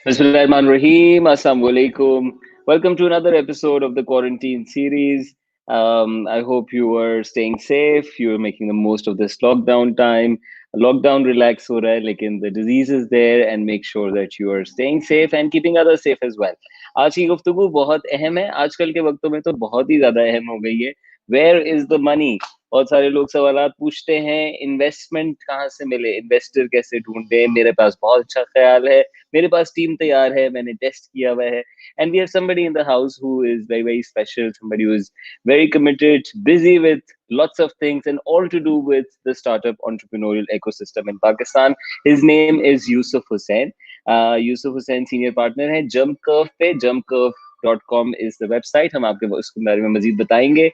Bismillahirrahmanirrahim. Assalamu alaikum. Welcome to another episode of the quarantine series. I hope you are staying safe. You are making the most of this lockdown time. Lockdown relax हो रहा है, लेकिन the disease is there, and make sure that you are staying safe and keeping others safe as well. आज की गुफ्तगू बहुत अहम है. आजकल के वक्तों में तो बहुत ही ज्यादा अहम हो गई है. Where is the money? बहुत सारे लोग सवालात पूछते हैं, इन्वेस्टमेंट कहाँ से मिले, इन्वेस्टर कैसे ढूंढे. मेरे पास बहुत अच्छा ख्याल है, मेरे पास टीम तैयार है, मैंने टेस्ट किया हुआ है. And we have somebody in the house who is very, very special, somebody who is very committed, busy with lots of things and all to do with the startup entrepreneurial ecosystem in Pakistan. His name is Yusuf Hussain. Yusuf Hussain senior partner है Jump Curve पे. jumpcurve.com is the website. हम आपके उसके बारे में मजीद बताएंगे.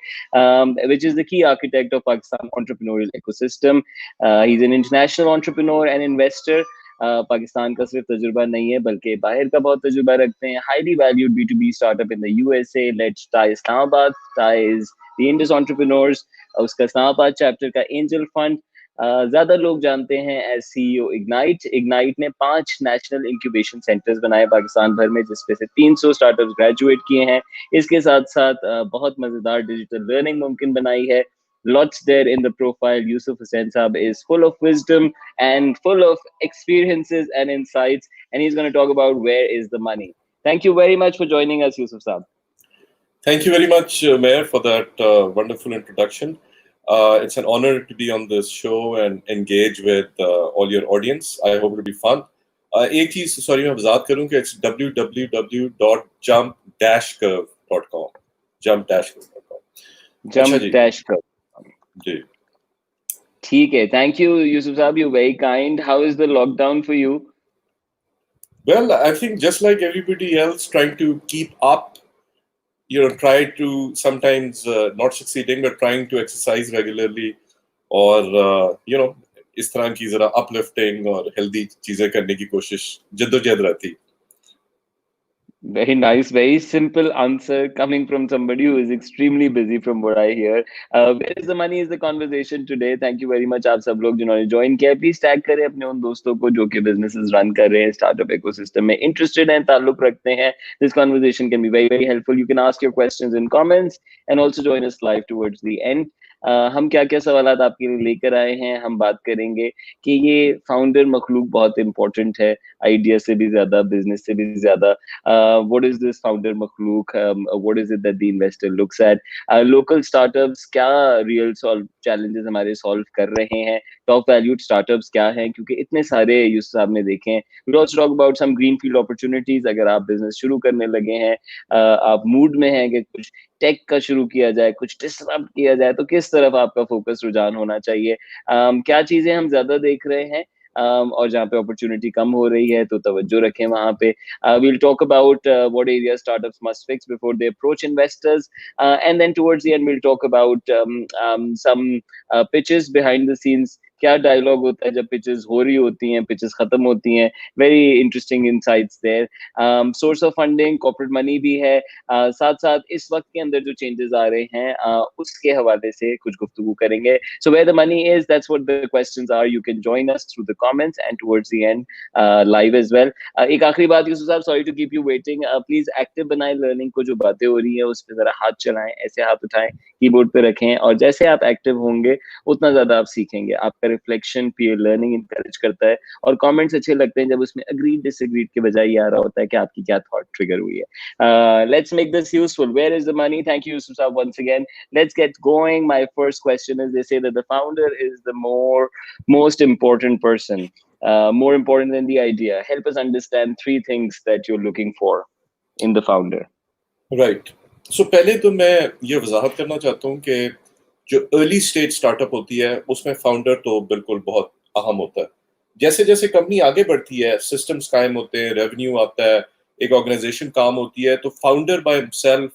Which is the key architect of Pakistan entrepreneurial ecosystem. He's an international entrepreneur and investor. Pakistan का सिर्फ तजुर्बा नहीं है, बल्कि बाहर का बहुत तजुर्बा रखते हैं. Highly valued B2B startup in the USA. Let's tie Islamabad, ties the Indus entrepreneurs. उसका इस्लामाबाद चैप्टर का एंजल फंड ज्यादा लोग जानते हैं एज सीईओ इग्नाइट. इग्नाइट ने 5 नेशनल इंक्यूबेशन सेंटर्स बनाए पाकिस्तान भर में, जिसपे से 300 स्टार्टअप्स ग्रेजुएट किए हैं. इसके साथ साथ बहुत मजेदार डिजिटल लर्निंग मुमकिन बनाई है. Lots there in the profile. Yusuf Hussain Sab is full of wisdom and full of experiences and insights, and he's going to talk about where is the money. Thank you very much for joining us, Yusuf Sab. Thank you very much, Umair, for that wonderful introduction. It's an honor to be on this show and engage with all your audience. I hope it will be fun. एक चीज sorry मैं वजाहत करूं कि it's www.jump-curve.com. jump-curve.com. Jump-curve. जी. ठीक है. Thank you, Yusuf Sab. You're very kind. How is the lockdown for you? Well, I think just like everybody else, trying to keep up, try to sometimes not succeeding, but trying to exercise regularly, or इस तरह की जरा uplifting और healthy चीजें करने की कोशिश जद्दोजहद रहती. Very nice, very simple answer coming from somebody who is extremely busy from what I hear. Where is the money is the conversation today. Thank you very much. आप सब लोग जिन्होंने ज्वाइन किया, प्लीज टैग करें अपने उन दोस्तों को जो कि बिजनेसेस रन कर रहे हैं, स्टार्टअप इकोसिस्टम में इंटरेस्टेड हैं, ताल्लुक रखते हैं. This conversation can be very, very helpful. You can ask your questions in comments and also join us live towards the end. हम क्या क्या सवालात आपके लिए लेकर आए हैं. हम बात करेंगे कि ये फाउंडर मखलूक बहुत इंपॉर्टेंट है, आइडिया से भी ज्यादा, बिजनेस से भी ज्यादा. What is this founder makhluk? What is it that the investor looks at? Local startups क्या real challenges हमारे solve कर रहे हैं? Top valued startups क्या हैं? क्योंकि इतने सारे यूसुफ साहब ने देखे हैं. We'll also talk about some greenfield opportunities. अगर आप business शुरू करने लगे हैं, आप mood में हैं कि कुछ टेक का शुरू किया जाए, कुछ डिसरप्ट किया जाए, तो किस तरफ आपका फोकस रुझान होना चाहिए. क्या चीजें हम ज्यादा देख रहे हैं, और जहाँ पे अपॉर्चुनिटी कम हो रही है तो तवज्जो रखें वहाँ पे. We'll talk about what areas startups must fix before they approach investors, and then towards the end we'll talk about some pitches behind the scenes. क्या डायलॉग होता है जब पिचेस हो रही होती हैं, पिचेस खत्म होती हैं. Very interesting insights there. Source of funding, corporate money भी है. साथ साथ इस वक्त के अंदर जो चेंजेस आ रहे हैं उसके हवाले से कुछ गुफ्तगू करेंगे. So where the money is, that's what the questions are. You can join us through the comments and towards the end live as well. एक आखिरी बात Yusuf Sahab, sorry to keep you waiting, please active बनाएं. Learning को जो बातें हो रही है उस पर जरा हाथ चलाएं, ऐसे हाथ उठाएं, कीबोर्ड पे रखें, और जैसे आप एक्टिव होंगे उतना ज्यादा आप सीखेंगे. आपका रिफ्लेक्शन पीयर लर्निंग इंकरेज करता है, और कमेंट्स अच्छे लगते हैं जब उसमें अग्रीड डिसएग्रीड के बजाय ये आ रहा होता है कि आपकी क्या थॉट ट्रिगर हुई है. Let's make this useful. Where is the money? Thank you, Yusuf Sab, once again. Let's get going. My first question is, they say that the founder is the most important person, more important than the idea. Help us understand 3 things that you're looking for in the founder. Right. So पहले तो मैं ये वजाहत करना चाहता हूँ कि जो early stage startup होती है उसमें फाउंडर तो बिल्कुल बहुत अहम होता है. जैसे जैसे कंपनी आगे बढ़ती है, सिस्टम्स कायम होते हैं, रेवेन्यू आता है, एक ऑर्गेनाइजेशन काम होती है, तो फाउंडर बाय हिमसेल्फ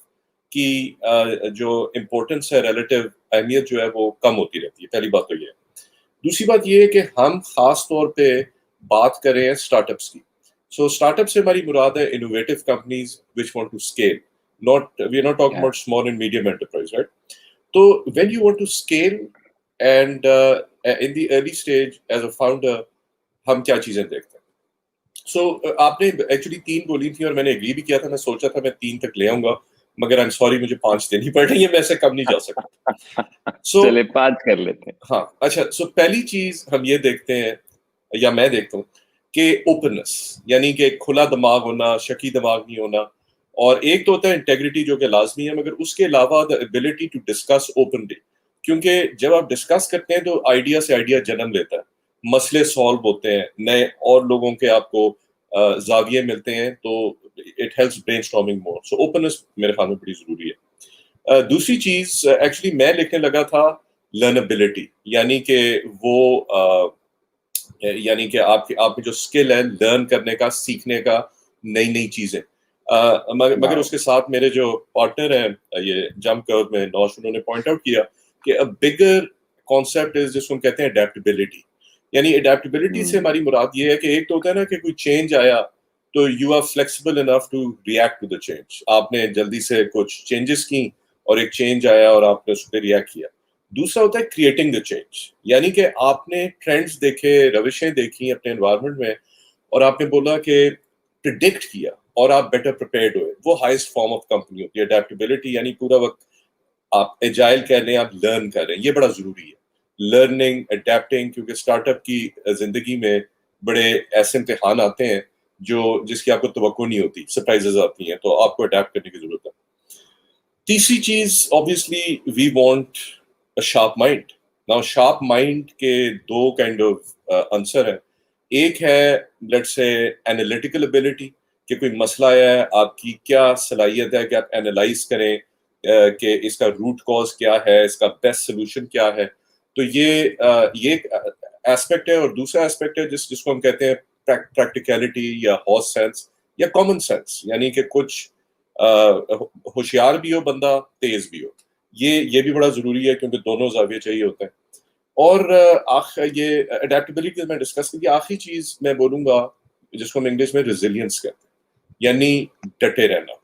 की जो इम्पोर्टेंस है, रिलेटिव अहमियत जो है वो कम होती रहती है. पहली बात तो ये है. दूसरी बात ये है कि हम खास तौर पे बात कर रहे हैं स्टार्टअप्स की. सो स्टार्टअप से हमारी मुराद है innovative companies which want to scale. We are not talking about small and medium enterprise, right? तो when you want to scale, and in the early stage as a founder हम क्या चीजें देखते हैं. सो आपने एक्चुअली 3 बोली थी और मैंने एग्री भी किया था. मैं सोचा था मैं 3 तक ले आऊंगा, मगर आई एम सॉरी मुझे 5 देनी पड़ रही है. मैं ऐसे कम नहीं जा सकता. सो चले 5 कर लेते हैं. हाँ, अच्छा. सो पहली चीज हम ये देखते हैं, या मैं देखता हूँ, कि ओपननेस, यानी कि खुला दिमाग होना, शकी दिमाग नहीं होना. और एक तो होता है इंटेग्रिटी, जो कि लाजमी है, मगर उसके अलावा the ability to discuss openly. क्योंकि जब आप डिस्कस करते हैं तो आइडिया से आइडिया जन्म लेता है, मसले सॉल्व होते हैं, नए और लोगों के आपको जाविये मिलते हैं, तो it helps brainstorming more. So openness मेरे ख्याल में बड़ी जरूरी है. दूसरी चीज एक्चुअली मैं लिखने लगा था लर्नेबिलिटी, यानी कि वो यानी कि आपकी जो स्किल है लर्न करने का, सीखने का, नई नई चीजें. मगर उसके साथ मेरे जो पार्टनर हैं ये जंप कर्व में नौश, उन्होंने पॉइंट आउट किया कि अ बिगर कॉन्सेप्ट इज जिसको हम कहते हैं अडेप्टेबिलिटी. यानी अडेप्टेबिलिटी से हमारी मुराद ये है कि एक तो होता है ना कि कोई चेंज आया तो you are flexible enough to react to the change. आपने जल्दी से कुछ चेंजेस की और एक चेंज आया और आपने उस पर रिएक्ट किया. दूसरा होता है क्रिएटिंग द चेंज, यानी कि आपने ट्रेंड्स देखे, रविशें देखी अपने एनवायरनमेंट में, और आपने बोला कि प्रिडिक्ट किया और आप बेटर प्रिपेयर्ड हुए. वो हाईएस्ट फॉर्म ऑफ कंपनी होती है अडेप्टेबिलिटी. यानी पूरा वक्त आप एजाइल कह लें, आप लर्न कर रहे हैं. ये बड़ा जरूरी है, लर्निंग, अडेप्टिंग, क्योंकि स्टार्टअप की जिंदगी में बड़े ऐसे इम्तिहान आते हैं जो जिसकी आपको तवक्को नहीं होती, सरप्राइजेस आती हैं, तो आपको अडेप्ट करने की जरूरत है. तीसरी चीज obviously we want a sharp mind. Now sharp mind के दो काइंड ऑफ आंसर है. एक है लेट्स से एनालिटिकल एबिलिटी, कि कोई मसला है, आपकी क्या सलाहियत है कि आप एनालाइज करें कि इसका रूट कॉज क्या है, इसका बेस्ट सोल्यूशन क्या है. तो ये एस्पेक्ट है. और दूसरा एस्पेक्ट है जिसको हम कहते हैं प्रैक्टिकलिटी या हॉर्स सेंस या कॉमन सेंस, यानी कि कुछ होशियार भी हो बंदा, तेज भी हो. ये भी बड़ा जरूरी है, क्योंकि दोनों जाविये चाहिए होते हैं. और ये अडेप्टेबिलिटी मैं डिस्कस की. आखिरी चीज मैं बोलूंगा जिसको हम इंग्लिश में रेजिलियंस कहते हैं, यानी डटे रहना,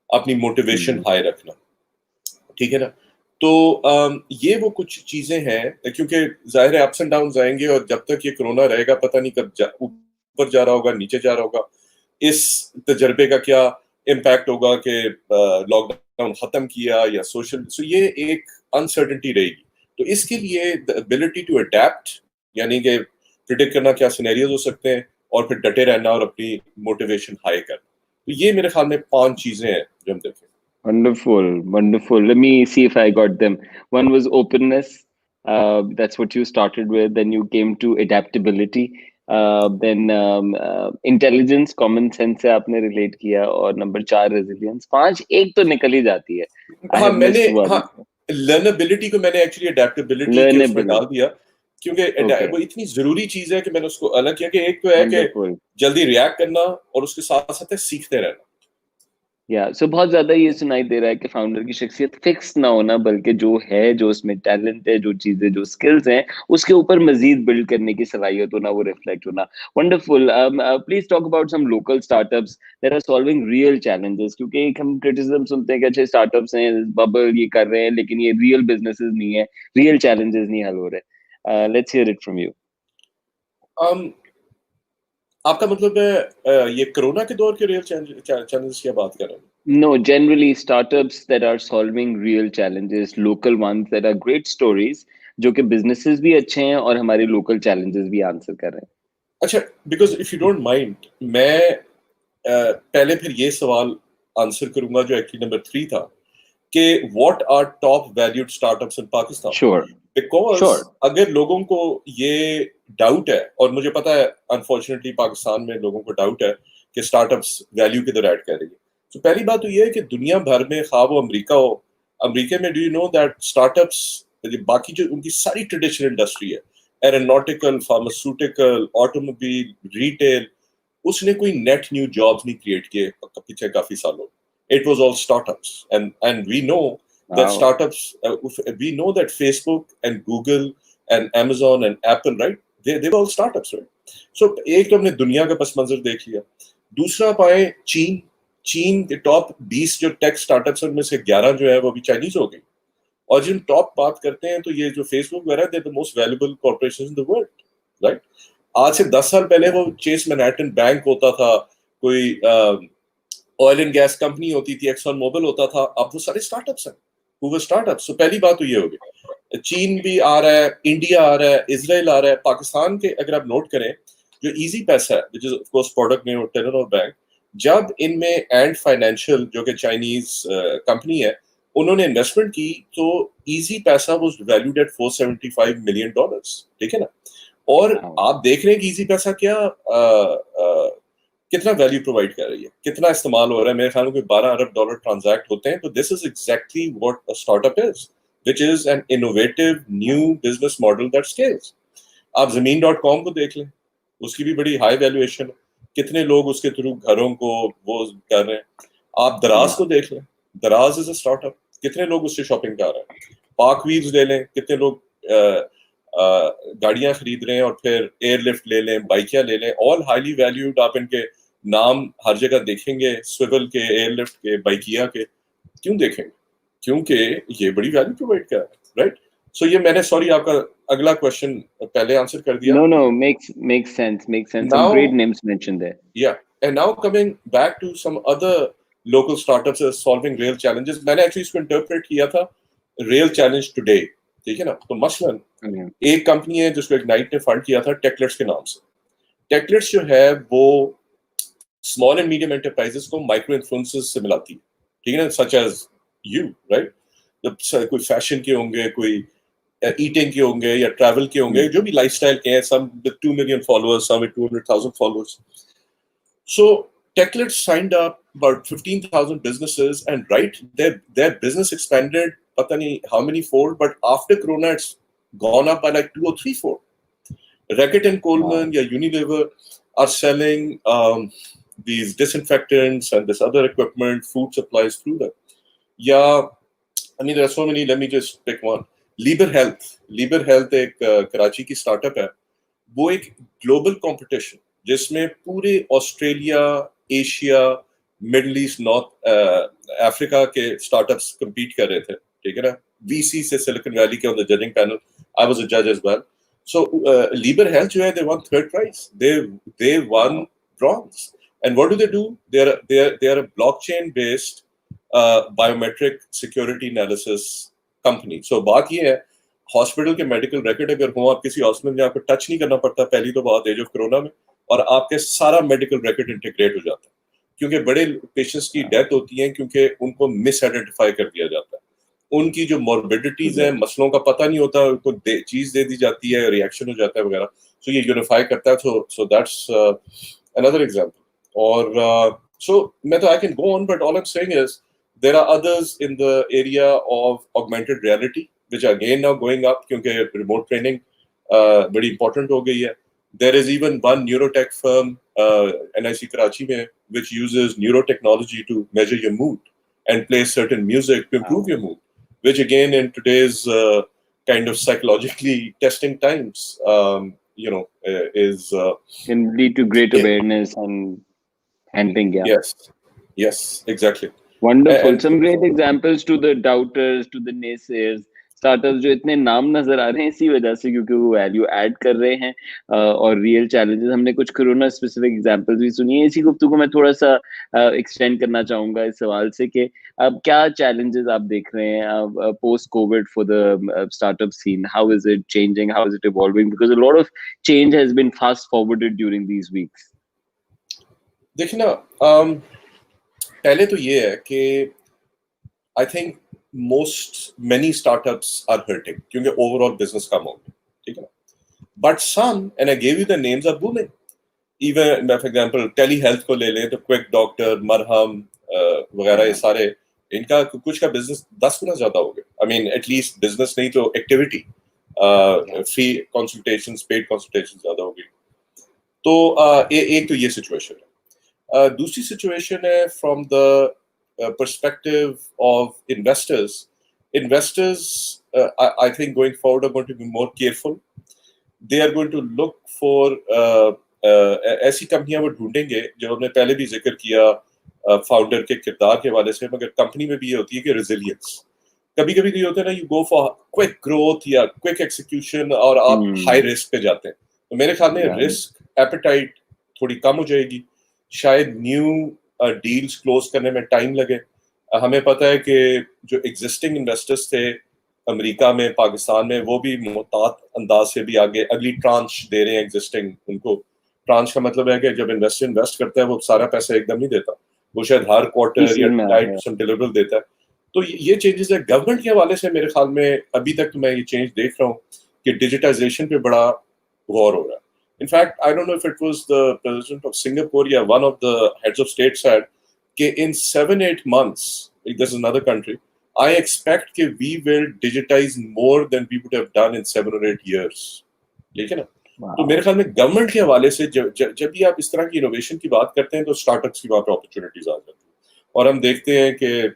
अपनी मोटिवेशन हाई रखना. ठीक है ना. तो ये वो कुछ चीजें हैं, क्योंकि जाहिर है अप्स एंड डाउन आएंगे, और जब तक ये कोरोना रहेगा पता नहीं कब ऊपर जा रहा होगा, नीचे जा रहा होगा. इस तजर्बे का क्या इम्पैक्ट होगा कि लॉकडाउन खत्म किया या सोशल. सो ये एक अनसर्टेनिटी रहेगी. तो इसके लिए द एबिलिटी टू अडेप्ट, यानी कि प्रिडिक्ट करना क्या सिनेरियोज हो सकते हैं, और फिर डटे रहना और अपनी मोटिवेशन हाई करना. तो ये मेरे ख्याल में 5 चीजें हैं जो हम देखें. Wonderful, wonderful. Let me see if I got them. One was openness. That's what you started with. Then you came to adaptability. Then intelligence, common sense से आपने relate किया. और number 4 resilience. 5 एक तो निकल ही जाती है. I have missed one. लर्नेबिलिटी को मैंने एक्चुअली अडेप्टेबिलिटी के उसमें डाल Learnability. दिया, क्योंकि Okay. वो इतनी जरूरी चीज है कि मैंने उसको अलग किया. कि एक तो है कि Wonderful. जल्दी रिएक्ट करना, और उसके साथ साथ है सीखते रहना. सो बहुत ज्यादा ये सुनाई दे रहा है कि फाउंडर की शख्सियत फिक्स ना होना, बल्कि जो है, जो उसमें टैलेंट है, जो चीजें, जो स्किल्स हैं, उसके ऊपर मजीद बिल्ड करने की सलाहियत होना, वो रिफ्लेक्ट होना. Wonderful. Please talk about some local startups that are solving real challenges. क्योंकि एक हम क्रिटिसिज्म सुनते हैं कि अच्छे स्टार्टअप्स हैं, बबल ये कर रहे हैं, लेकिन ये रियल बिजनेसेस नहीं है, रियल चैलेंजेस नहीं हल हो रहे. Let's hear it from you. um, आपका मतलब है ये कोरोना के दौर के रियल चैलेंजेस की बात कर रहे हैं? No, generally startups that are solving real challenges, local ones that are great stories, जो कि businesses भी अच्छे हैं और हमारे local challenges भी आंसर कर रहे हैं. अच्छा, because if you don't mind, मैं पहले फिर ये सवाल आंसर करूंगा जो एक्चुअली नंबर 3 था, कि what are top valued startups in Pakistan. Sure, because sure. अगर लोगों को ये डाउट है, और मुझे पता है अनफॉर्चुनेटली पाकिस्तान में लोगों को डाउट है कि स्टार्टअप्स वैल्यू किधर ऐड कर रही है. तो पहली बात तो ये है कि दुनिया भर में, खा वो अमेरिका हो, अमेरिका में do you know that startups, बाकी जो उनकी सारी ट्रेडिशनल इंडस्ट्री है, एरोनॉटिकल, फार्मास्यूटिकल, ऑटोमोबाइल, रिटेल, उसने कोई नेट न्यू जॉब्स नहीं क्रिएट किए पीछे काफी सालों. It was all startups. And we know that Wow. startups, we know that Facebook and Google and Amazon and Apple, right? They were all startups, right? So एक तो हमने दुनिया का पस मंजर देख लिया. दूसरा पाए चीन के टॉप 20 जो टेक स्टार्टअप्स, उनमें से 11 जो है वो भी चाइनीज हो गई. और जिन टॉप बात करते हैं तो ये जो फेसबुक वगैरह they the most valuable corporations in the world, right? आज से 10 साल पहले वो चेस मैनहट्टन बैंक होता था, कोई ऑयल एंड गैस कंपनी होती थी, एक्सॉन मोबिल होता था, अब वो सारे स्टार्टअप्स हैं, वो स्टार्टअप्स। तो पहली बात तो ये होगी, चीन भी आ रहा है, इंडिया आ रहा है, इजराइल आ रहा है, पाकिस्तान के अगर आप नोट करें जो इजी पैसा है, which is of course product name tailor और बैंक, जब इनमें एंड फाइनेंशियल जो कि चाइनीज कंपनी है, उन्होंने इन्वेस्टमेंट की तो इजी पैसा वाज वैल्यूड एट $475 मिलियन, ठीक है ना? और आप देख रहे हैं कि इजी पैसा क्या कितना वैल्यू प्रोवाइड कर रही है, कितना इस्तेमाल हो रहा है। मेरे ख्याल में $12 अरब ट्रांजैक्ट होते हैं। तो this is exactly what a startup is, which is an innovative new business model that scales. आप ज़मीन.com को देख लें, उसकी भी बड़ी हाई वैल्यूएशन है, कितने लोग उसके थ्रू घरों को वो कर रहे हैं। आप दराज को देख लें, दराज इज अ स्टार्टअप, कितने लोग उससे शॉपिंग कर रहे हैं। पार्क व्हील्स ले लें, कितने लोग गाड़ियां खरीद रहे हैं और फिर एयरलिफ्ट ले लें, बाइकियां ले लें, ऑल हाईली वैल्यूड। आप इनके नाम हर जगह देखेंगे, स्विवल के, एयरलिफ्ट के, बाइकिया के। क्यों देखेंगे? क्योंकि ये बड़ी वैल्यू प्रोवाइड कर रहा है, राइट? सो ये मैंने, सॉरी, आपका अगला क्वेश्चन पहले आंसर कर दिया। No, makes sense. Some Now, great names mentioned there. yeah, and now coming back to some other local startups as solving real challenges, मैंने एक्चुअली इसको इंटरप्रेट किया था रियल चैलेंज टुडे, ठीक है ना? तो मसलन एक कंपनी है जिसको इग्नाइट ने फंड किया था टेकलेट्स के नाम से। टेकलेट्स जो है वो स्मॉल एंड मीडियम एंटरप्राइजेस को माइक्रो इन्फ्लुएंसर्स से मिलाती है, ठीक है ना? Such as you, right? जब कोई फैशन के होंगे, कोई ईटिंग के होंगे या ट्रैवल के होंगे, जो भी लाइफस्टाइल के हैं, some with 2 million followers, some with 200,000 followers. So Techlet signed up about 15,000 businesses, and right, their business expanded पता नहीं how many fold, but after Corona it's gone up by like 2 or 3 fold. Reckitt and Coleman या Unilever are selling these disinfectants and this other equipment, food supplies through them. Yeah, I mean there are so many. Let me just pick one. Leeber Health एक कराची की startup है। वो एक global competition जिसमें पूरे Australia, Asia, Middle East, North Africa के startups compete कर रहे थे, ठीक है ना? वीसी से सिलिकॉन वैली के on the judging panel, I was a जज as well. So Leeber Health जो है, they won third prize, they won bronze. And what do? They are a blockchain based biometric security analysis company. So बात ये है, hospital के medical record अगर हो, आप किसी हॉस्पिटल में आपको टच नहीं करना पड़ता पहली तो बात, एज ऑफ कोरोना में, और आपके सारा मेडिकल रिकॉर्ड इंटीग्रेट हो जाता है। क्योंकि बड़े पेशेंट्स की डेथ होती है क्योंकि उनको मिस आइडेंटिफाई कर दिया जाता है, उनकी जो मॉर्बिडिटीज हैं, मसलों का पता नहीं होता, उनको चीज दे दी जाती है, रिएक्शन हो जाता है वगैरह। सो ये यूनिफाई करता है। So that's another example. और सो मैं तो I can go on, but all I am saying is there are others in the area of augmented reality, which are again now going up क्योंकि remote training बड़ी important हो गई है. There is even one neurotech firm, NIC Karachi में, which uses neurotechnology to measure your mood and play certain music to improve your mood, which again in today's kind of psychologically testing times, is can lead to great awareness and helping. Yes, exactly. Wonderful. Some great examples to the doubters, to the naysayers. Startups जो इतने नाम नजर आ रहे हैं इसी वजह से, क्योंकि वो वैल्यू ऐड कर रहे हैं और रियल चैलेंजेस। हमने कुछ कोरोना स्पेसिफिक एग्जांपल्स भी सुनी है। इसी गुफ्तगू को मैं थोड़ा सा एक्सटेंड करना चाहूंगा इस सवाल से कि अब क्या चैलेंजेस आप देख रहे हैं post covid for the startup scene? How is it changing? How is it evolving? Because a lot of change has been fast forwarded during these weeks. देखिए ना, पहले तो ये है कि I think many startups are hurting क्योंकि overall business कम हो गया, ठीक है ना? But some, and I gave you the names, are booming. Even for example, telehealth को ले लें तो क्विक डॉक्टर, मरहम वगैरह, ये सारे इनका कुछ का बिजनेस 10 गुना ज्यादा हो गया। आई मीन एटलीस्ट बिजनेस नहीं तो activity, free consultations, paid consultations ज्यादा हो गई। तो एक तो ये सिचुएशन है। दूसरी सिचुएशन है from the perspective of investors. I think going forward are going to be more careful. They are going to look for ऐसी कंपनियां वो ढूंढेंगे जो हमने पहले भी जिक्र किया फाउंडर के किरदार के हवाले से, मगर कंपनी में भी ये होती है कि रेजिलियंस, कभी कभी ये होता है ना, you go for quick growth या क्विक एक्सिक्यूशन और आप हाई रिस्क पे जाते हैं। तो मेरे ख्याल में रिस्क एपेटाइट थोड़ी कम हो जाएगी, शायद न्यू डील्स क्लोज करने में टाइम लगे। हमें पता है कि जो एग्जिस्टिंग इन्वेस्टर्स थे अमेरिका में, पाकिस्तान में, वो भी मोहतात अंदाज से भी आगे अगली ट्रांच दे रहे हैं एग्जिस्टिंग उनको। ट्रांच का मतलब है कि जब इन्वेस्टर इन्वेस्ट करता है वो सारा पैसा एकदम नहीं देता, वो शायद हर क्वार्टर या टाइट सम डिलीवरेबल देता है। तो ये चेंजेस है गवर्नमेंट के हवाले से। मेरे ख्याल में अभी तक तो मैं ये चेंज देख रहा हूँ कि डिजिटाइजेशन पे बड़ा गौर हो रहा है। In fact I don't know if it was the president of Singapore या one of the heads of state said कि in 7-8 months, this is another country, I expect कि we will digitize more than we would have done in 7 or 8 years. ठीक है ना? तो मेरे ख्याल में गवर्नमेंट के हवाले से जब भी आप इस तरह की इनोवेशन की बात करते हैं तो स्टार्टअप्स की वहां पे अपॉर्चुनिटीज आ जाती हैं। और हम देखते हैं कि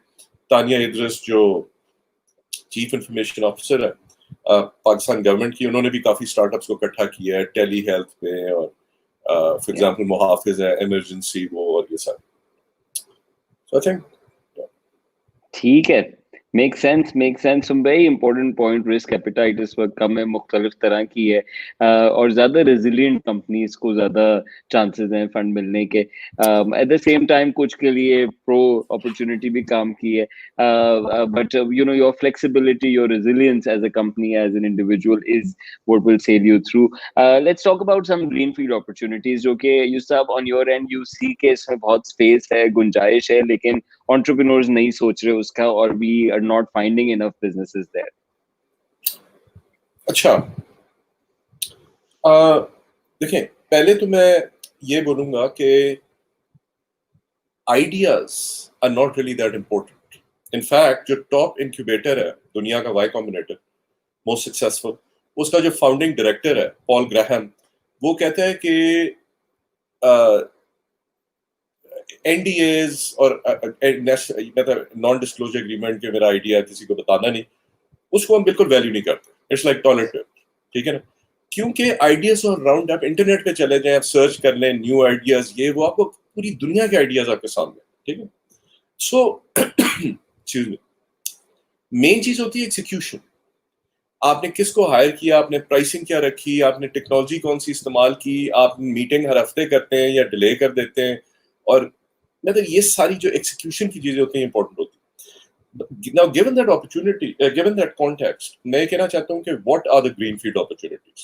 तानिया इद्रिस जो चीफ इंफॉर्मेशन ऑफिसर है पाकिस्तान गवर्नमेंट की, उन्होंने भी काफी स्टार्टअप्स को इकट्ठा किया है टेली हेल्थ पे, और फॉर एग्जांपल मुहाफिज है, इमरजेंसी वो, और ये सब। सो आई थिंक ठीक है, make sense. Very important point, risk appetite इस वक्त कम है, मुख्तलिफ तरह की है, और ज्यादा रेजिलियंट कंपनीज को ज्यादा चांसेस हैं फंड मिलने के। एट द सेम टाइम कुछ के लिए प्रो अपॉर्चुनिटी भी काम की है, but you know your flexibility, your resilience as a company, as an individual is what will save you through. Let's talk about some greenfield opportunities जो कि Yusuf on your end you see के इसमें बहुत space है, गुंजाइश है, लेकिन entrepreneurs नहीं सोच रहे उसका, और we are not finding enough businesses there. अच्छा, देखें, पहले तो मैं ये बोलूंगा कि ideas are not really that important. In fact जो टॉप इंक्यूबेटर है दुनिया का, वाई कॉम्बिनेटर, मोस्ट सक्सेसफुल, उसका जो फाउंडिंग डायरेक्टर है पॉल ग्राहम, वो कहता है कि एनडीएज और मतलब नॉन डिस्क्लोजर एग्रीमेंट के मेरा आइडिया किसी को बताना नहीं, उसको हम बिल्कुल वैल्यू नहीं करते। इट्स लाइक टॉयलेट पेपर, ठीक है ना? क्योंकि आइडियाज और राउंड आप इंटरनेट पे चले जाएं, आप सर्च कर लें न्यू आइडियाज, ये वो, आपको पूरी दुनिया के आइडियाज आपके सामने, ठीक है? सो एक्सक्यूज मी, मेन चीज होती है एक्सिक्यूशन। आपने किसको हायर किया, आपने प्राइसिंग क्या रखी, आपने टेक्नोलॉजी कौन सी इस्तेमाल की, आप मीटिंग हर हफ्ते करते हैं या डिले कर देते हैं, और मतलब ये सारी जो एक्सिक्यूशन की चीजें होती हैं इंपॉर्टेंट होती है। Now, given that opportunity, given that context, मैं कहना चाहता हूँ कि what are the greenfield opportunities?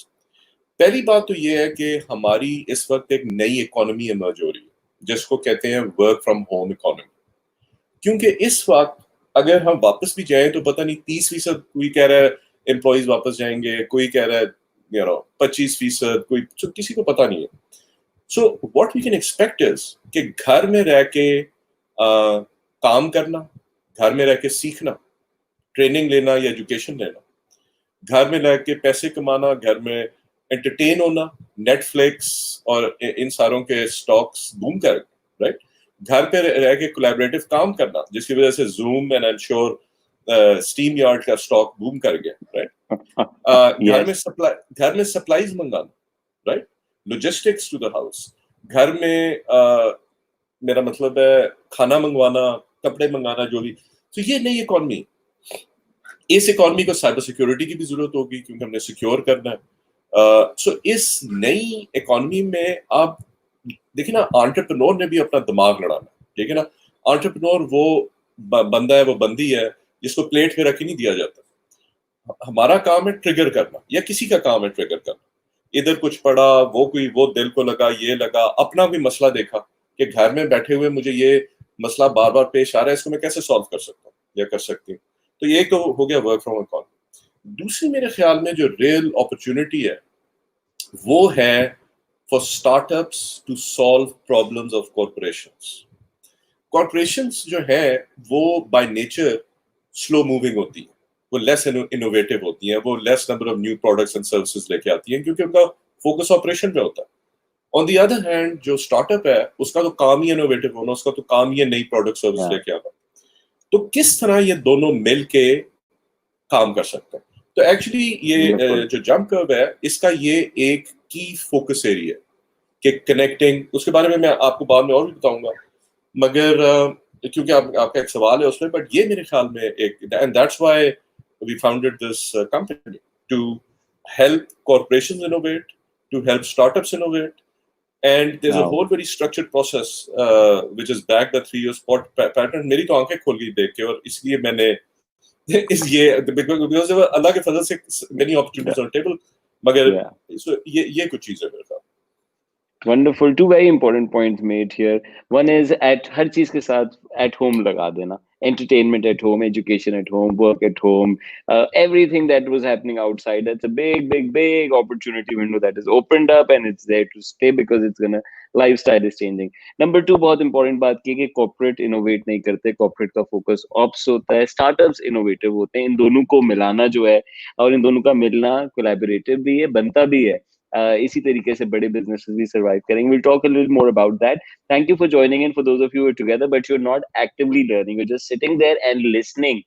पहली बात तो ये है कि हमारी इस वक्त एक नई इकोनॉमी इमर्ज हो रही है जिसको कहते हैं वर्क फ्रॉम होम इकोनॉमी। क्योंकि इस वक्त अगर हम वापस भी जाएं तो पता नहीं 30%, कोई कह रहा है एम्प्लॉइज वापस जाएंगे, कोई कह रहा है 25%, कोई, किसी को पता नहीं है। So what we can expect is कि घर में रह के काम करना, घर में रह के सीखना, ट्रेनिंग लेना या एजुकेशन लेना, घर में रह के पैसे कमाना, घर में एंटरटेन होना, नेटफ्लिक्स और इन सारों के स्टॉक्स बूम कर, राइट? घर पे रह के कोलैबोरेटिव काम करना, जिसकी वजह से Zoom and I am sure StreamYard का स्टॉक बूम कर गया, राइट? घर में सप्लाईज मंगाना, right? Logistics to the house, घर में मेरा मतलब है खाना मंगवाना, कपड़े मंगाना, जो भी। तो ये नई इकॉनमी, इस इकॉनमी को साइबर सिक्योरिटी की भी जरूरत होगी क्योंकि हमने सिक्योर करना है। सो इस नई इकॉनमी में आप देखिए ना, एंटरप्रेन्योर ने भी अपना दिमाग लड़ाना, ठीक है ना? एंटरप्रेन्योर वो बंदा है, वो बंदी है जिसको प्लेट पे रख के नहीं दिया जाता। हमारा काम है ट्रिगर करना, या किसी का काम है ट्रिगर करना। इधर कुछ पड़ा, वो दिल को लगा, ये लगा, अपना कोई मसला देखा कि घर में बैठे हुए मुझे ये मसला बार बार पेश आ रहा है, इसको मैं कैसे सॉल्व कर सकता हूँ या कर सकती हूँ। तो ये तो हो गया वर्क फ्रॉम इकॉनमी। दूसरी मेरे ख्याल में जो रियल अपॉर्चुनिटी है वो है for startups to solve problems of corporations. Corporations जो है वो बाय नेचर स्लो मूविंग होती है, वो लेस इनोवेटिव होती हैं, वो less number of new products and services लेके आती हैं क्योंकि उनका फोकस ऑपरेशन पे होता है। ऑन दी अदर हैंड जो स्टार्टअप है उसका तो काम ही इनोवेटिव होना, उसका तो काम ही है नई प्रोडक्ट सर्विस लेके आना। तो किस तरह ये दोनों मिल के काम कर सकते हैं? तो एक्चुअली ये जो जंप कर्व है इसका ये एक की फोकस एरिया कि कनेक्टिंग, उसके बारे में मैं आपको बाद में और भी बताऊंगा, मगर क्योंकि आपका एक सवाल है उसमें, बट ये मेरे ख्याल में एक, and that's why we founded this company, to help corporations innovate, to help startups innovate, and there's a Wow. whole very structured process which is backed by 3 years pattern. मेरी तो आंखें खुल गई देख के, और इसलिए मैंने इस ये because अल्लाह के फजल से many opportunities on the table, मगर Yeah. ये कुछ चीजें मेरे ख्याल। Wonderful. Two very important points made here. One is at हर चीज के साथ at home लगा देना. Entertainment at home, education at home, work at home, everything that was happening outside. That's a big, big, big opportunity window that is opened up, and it's there to stay because it's gonna lifestyle is changing. Number two, बहुत important बात की कि corporate innovate नहीं करते. Corporate का focus ops होता है. Startups innovative होते हैं. इन दोनों को मिलाना जो है, और इन दोनों का मिलना collaborative भी है, बनता भी है. इसी तरीके से बड़े बिजनेसेस भी सर्वाइव करेंगे. We'll talk a little more about that. Thank you for joining in. For those of you who are together but you're not actively learning, you're just sitting there and listening.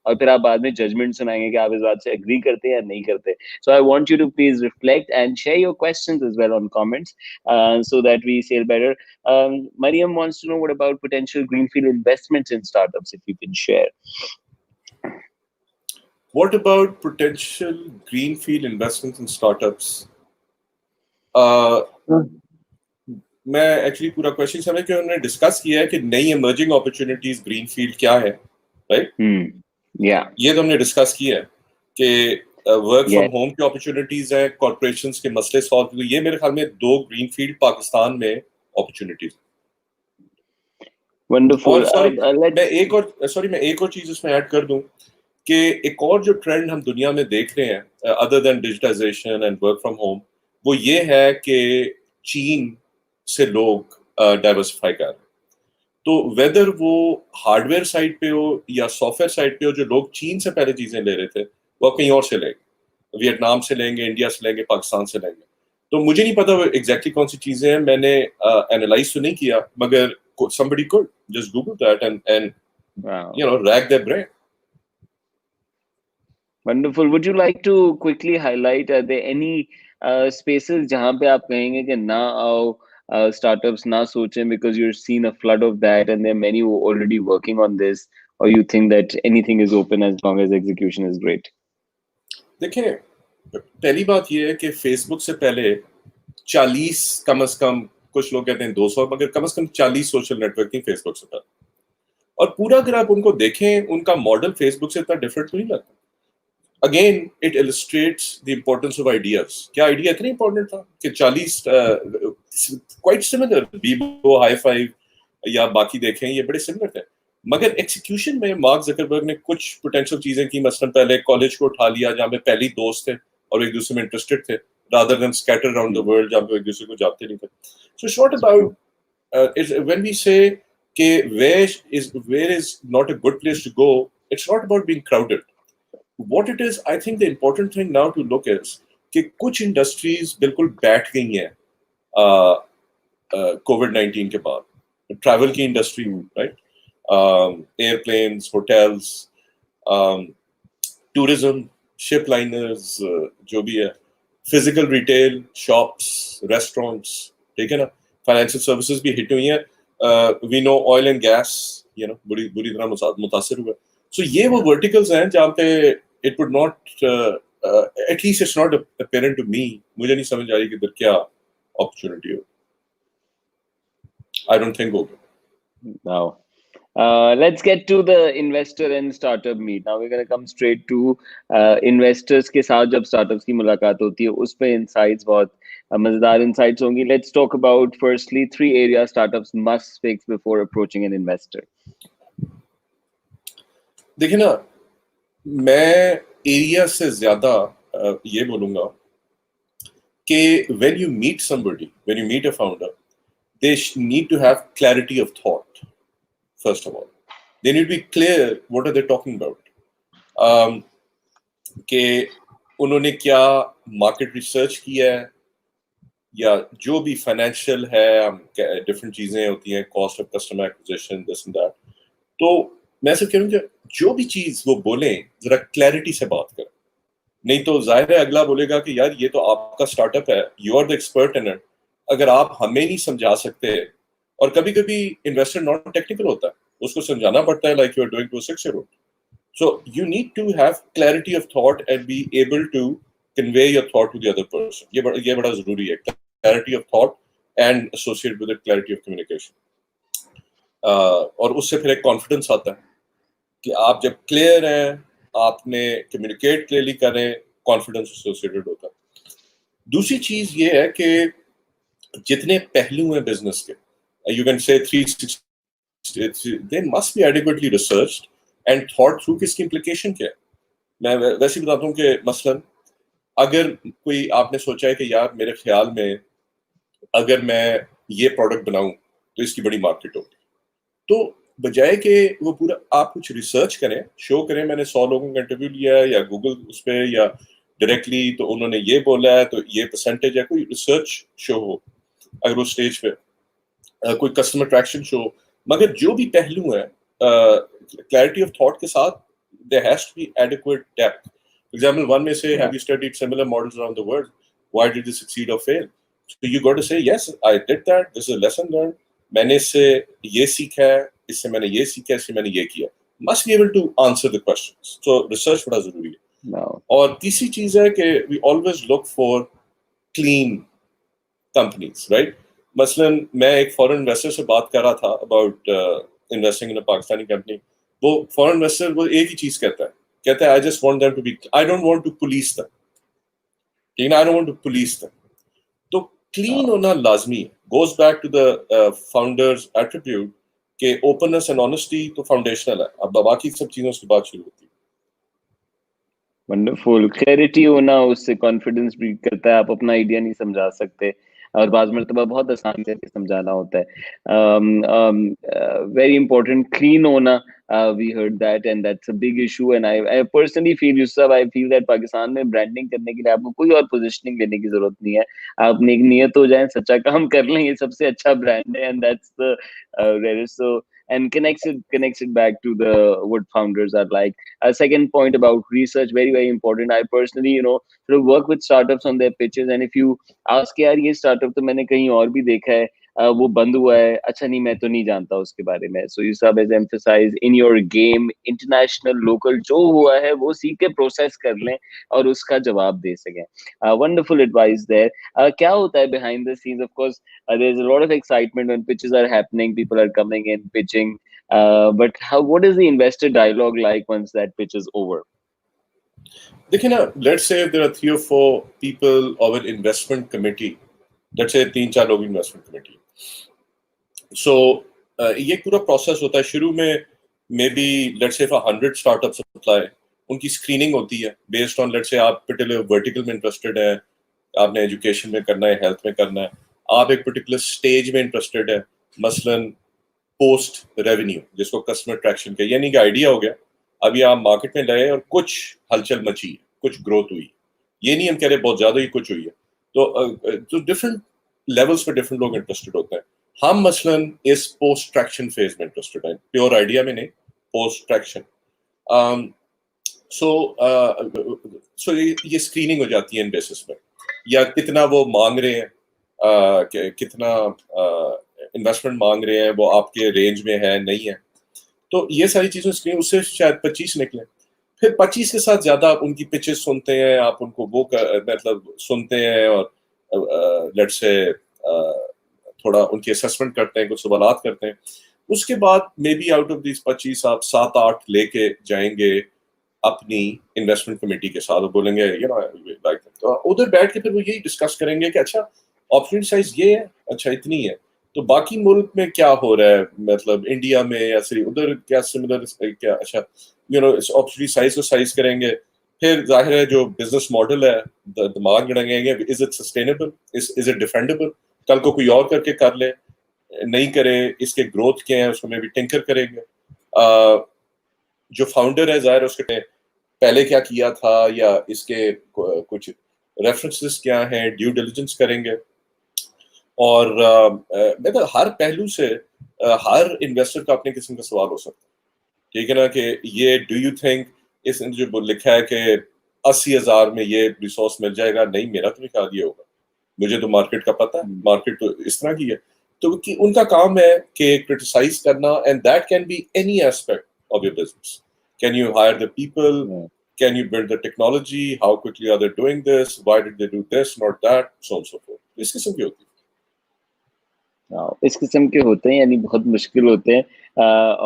और फिर आप बाद में judgement सुनाएंगे कि आप इस बात से एग्री करते हैं या नहीं करते. So I want you to please reflect and share your questions as well on comments, so that we sail better. Mariam wants to know, what about potential greenfield investments in startups, if you can share. What about potential greenfield investments in startups? मैं actually पूरा question समझ के उन्होंने discuss किया है कि नई emerging opportunities greenfield क्या है, राइट? ये तो हमने डिस्कस किया है कि वर्क फ्रॉम होम की अपॉर्चुनिटीज हैं, कॉर्पोरेशंस के मसले सॉल्व हुए. ये मेरे ख्याल में 2 ग्रीनफील्ड पाकिस्तान में अपॉर्चुनिटीज. वंडरफुल. मैं एक और चीज इसमें ऐड कर दूं कि एक और जो ट्रेंड हम दुनिया में देख रहे हैं other than digitization and work from home, वो ये है कि चीन से लोग डाइवर्सिफाई कर रहे हैं. तो वेदर वो हार्डवेयर साइड पे हो या सॉफ्टवेयर साइड पे हो, जो लोग चीन से पहले चीजें ले रहे थे वो कहीं और से लेंगे, वियतनाम से लेंगे, इंडिया से लेंगे, पाकिस्तान से लेंगे. तो मुझे नहीं पता वो एग्जैक्टली कौन सी चीजें हैं, मैंने एनालाइज तो नहीं किया, मगर somebody could just Google that and wow. rack their brain. Wonderful. Would you like to quickly highlight, are there any spaces जहाँ पे आप कहेंगे कि ना आओ, startups ना सोचें, because you're seeing a flood of that and there are many who are already working on this, or you think that anything is open as long as execution is great? देखिए, पहली बात ये है कि Facebook से पहले 40 कम से कम, कुछ लोग कहते हैं 200, मगर कम से कम 40 सोशल नेटवर्किंग फेसबुक से था. और पूरा अगर आप उनको देखें, उनका मॉडल फेसबुक से इतना डिफरेंट नहीं लगता. Again it illustrates the importance of ideas. क्या आइडिया इतना इंपॉर्टेंट था कि 40 quite similar, Vivo, high five या बाकी देखें, ये बड़े सिमिलर थे, मगर एक्सिक्यूशन में मार्क जकरबर्ग ने कुछ पोटेंशियल चीजें की. मसलन पहले कॉलेज को उठा लिया जहाँ पे पहले दोस्त थे और एक दूसरे में इंटरेस्टेड थे, rather than scattered around the world जहाँ पे एक दूसरे को जानते नहीं थे. So it's not about when we say कि where is not a good place to go, it's not about being crowded. What it is, I think the important thing now to look is कि कुछ industries बिल्कुल बैठ गई हैं कोविड-19 के बाद. Travel की industry, right, airplanes, hotels, tourism, ship liners, जो भी है, फिजिकल रिटेल, शॉप्स, रेस्टोरेंट्स, ठीक है ना, फाइनेंशियल सर्विसेज भी हिट हुई हैं. We know oil and gas बुरी तरह मुतासिर हुआ. सो ये वो वर्टिकल्स हैं जहाँ पे it would not, at least it's not apparent to me, मुझे नहीं समझ आ रही कि इधर क्या अपॉर्चुनिटी हो. आई डोंट थिंक होगा. Wow. Let's get to the investor and startup meet. Now we're going to come straight to investors के साथ जब startups की मुलाकात होती है, उस पे insights, बहुत मजेदार insights होंगी. Let's talk about firstly 3 areas startups must fix before approaching an investor. देखिए ना, मैं एरिया से ज्यादा ये बोलूंगा कि when you meet somebody, when you meet a founder, they need to have clarity of thought. First of all, they need to be clear what are they talking about. कि उन्होंने क्या मार्केट रिसर्च किया है, या जो भी financial है, different चीजें होती हैं, cost of customer acquisition, this and that. तो मैं सिर्फ कहूँगा जो भी चीज वो बोले जरा क्लैरिटी से बात करें, नहीं तो जाहिर है अगला बोलेगा कि यार ये तो आपका स्टार्टअप है, you are the expert in it, अगर आप हमें नहीं समझा सकते. और कभी कभी इन्वेस्टर नॉन टेक्निकल होता है, उसको समझाना पड़ता है like you are doing to 6-year-old. So you need to have clarity of thought and be able to convey your thought to the other person. ये बड़ा जरूरी है, clarity of thought and associated with it clarity of communication. और उससे फिर एक confidence आता है कि आप जब क्लियर हैं, आपने कम्युनिकेट क्लियरली करें, कॉन्फिडेंस एसोसिएटेड होता है. दूसरी चीज ये है कि जितने पहलू हैं बिजनेस के, you can say 360, they must be adequately researched and thought through कि इसकी इम्प्लीकेशन क्या है. मैं वैसे ही बताता हूँ कि मसलन अगर कोई आपने सोचा है कि यार मेरे ख्याल में अगर मैं ये प्रोडक्ट बनाऊं तो इसकी बड़ी मार्केट होगी, तो बजाय कि वो पूरा आप कुछ रिसर्च करें, शो करें मैंने 100 लोगों का इंटरव्यू लिया है या गूगल उस पर या डायरेक्टली तो उन्होंने ये बोला है तो ये परसेंटेज है, कोई रिसर्च शो हो अगर उस स्टेज पे, कोई कस्टमर अट्रैक्शन शो, मगर जो भी पहलू है क्लैरिटी ऑफ थॉट के साथ there has to be adequate depth. Example 1 में से have you studied similar models around the world, why did you succeed और fail. So you got to say yes, I did that. This is a lesson learned. मैंने इससे ये सीखा है, इससे मैंने ये सीखा, इससे मैंने ये किया. Must be able to answer the questions. So research बड़ा जरूरी है. No. और तीसरी चीज है कि we always look for clean companies, right? मसलन मैं एक फॉरेन इन्वेस्टर से बात कर रहा था about investing in a Pakistani company. वो फॉरेन इन्वेस्टर वो एक ही चीज कहता है I just want them to be, I don't want to police them. I don't want to police them. तो क्लीन होना लाजमी है. Goes back to the founders attribute के ओपननेस एंड ऑनेस्टी तो फाउंडेशनल है. अब बाकी सब चीजों से बात शुरू होती है. वंडरफुल. क्लैरिटी होना, उससे कॉन्फिडेंस ब्रीड करता है. आप अपना आइडिया नहीं समझा सकते और बाज़ मर्तबा बहुत आसान से समझाना होता है. वेरी इंपॉर्टेंट क्लीन होना. We heard that and that's a big issue and I personally feel, Yusuf, I feel that Pakistan में ब्रांडिंग करने के लिए आपको कोई और पोजीशनिंग लेने की जरूरत नहीं है. आप एक नियत हो जाए, सच्चा काम कर लें, ये सबसे अच्छा ब्रांड है and that's the rarest. So and connects it back to the what founders are like. A second point about research, very important. I personally, sort of work with startups on their pitches, and if you ask यार ये startup तो मैंने कहीं और भी देखा है, वो बंद हुआ है, अच्छा नहीं मैं तो नहीं जानता उसके बारे में. So Yusuf has emphasized in your game, international, local, जो हुआ है वो सीख के प्रोसेस कर लें और उसका जवाब दे सकें. Wonderful advice there. क्या होता है behind the scenes? Of course, there's a lot of excitement when pitches are happening, people are coming in pitching, but what is the investor dialogue like once that pitch is over? देखिए ना, let's say there are 3 or 4 people of an investment committee. Let's say 3-4 लोग investment committee. So ये पूरा process होता है. शुरू में may be let's say 100 startups apply, उनकी स्क्रीनिंग होती है बेस्ड ऑन लेट्स से आप पर्टिकुलर वर्टिकल में इंटरेस्टेड है, आपने एजुकेशन में करना है, हेल्थ में करना है, आप एक पर्टिकुलर स्टेज में इंटरेस्टेड है, मसलन पोस्ट रेवेन्यू जिसको कस्टमर अट्रैक्शन का, यानी कि आइडिया हो गया, अभी आप मार्केट में गए और कुछ हलचल मची है, कुछ ग्रोथ हुई, ये नहीं हम कह रहे बहुत ज्यादा ही कुछ हुई है. तो डिफरेंट लेवल्स पे डिफरेंट लोग इंटरेस्टेड होते हैं. हम मसलन इस पोस्ट ट्रैक्शन फेज में इंटरेस्टेड हैं, प्योर आइडिया में नहीं, पोस्ट ट्रैक्शन. सो ये स्क्रीनिंग हो जाती है इन बेसिस पे, या कितना वो मांग रहे हैं, कितना इन्वेस्टमेंट मांग रहे हैं, वो आपके रेंज में है नहीं है. तो ये सारी चीजें स्क्रीन, उससे शायद 25 निकले. फिर 25 के साथ ज्यादा आप उनकी पिचेस सुनते हैं, आप उनको वो मतलब सुनते हैं और लेट्स से थोड़ा उनकी असेसमेंट करते हैं, कुछ सवालात करते हैं. उसके बाद may be out of this 25 आप 7-8 लेके जाएंगे अपनी इन्वेस्टमेंट कमेटी के साथ, बोलेंगे लाइक, तो उधर बैठ के फिर वो यही डिस्कस करेंगे कि अच्छा अपॉर्चुनिटी साइज ये है, अच्छा इतनी है, तो बाकी मुल्क में क्या हो रहा है, मतलब इंडिया में या सिर्फ उधर क्या सिमिलर, क्या अच्छा इस अपॉर्चुनिटी साइज को साइज करेंगे. फिर जाहिर है जो बिजनेस मॉडल है दिमाग लगाएंगे, is it sustainable, is it defendable, कल को कोई और करके कर ले, नहीं करे, इसके ग्रोथ क्या है उसको में भी टिंकर करेंगे. जो फाउंडर है जाहिर है उसके पहले क्या किया था या इसके कुछ रेफरेंसेस क्या हैं, ड्यू डिलिजेंस करेंगे. और मतलब हर पहलू से हर इन्वेस्टर का अपने किस्म का सवाल हो सकता है, ठीक है ना, कि ये डू यू थिंक इस जो लिखा है कि 80,000 में ये रिसोर्स मिल जाएगा, नहीं मेरा तो नहीं ख्याल ये होगा, मुझे तो मार्केट का पता है, मार्केट तो इस तरह की है. तो कि उनका काम है कि क्रिटिसाइज करना, and that can be any aspect of your business. Can you hire the people, can you build the technology, how quickly are they doing this, why did they do this, not that, so on and so forth. इस किस्म की होती हाँ, इस किस्म के होते हैं, यानी बहुत मुश्किल होते हैं।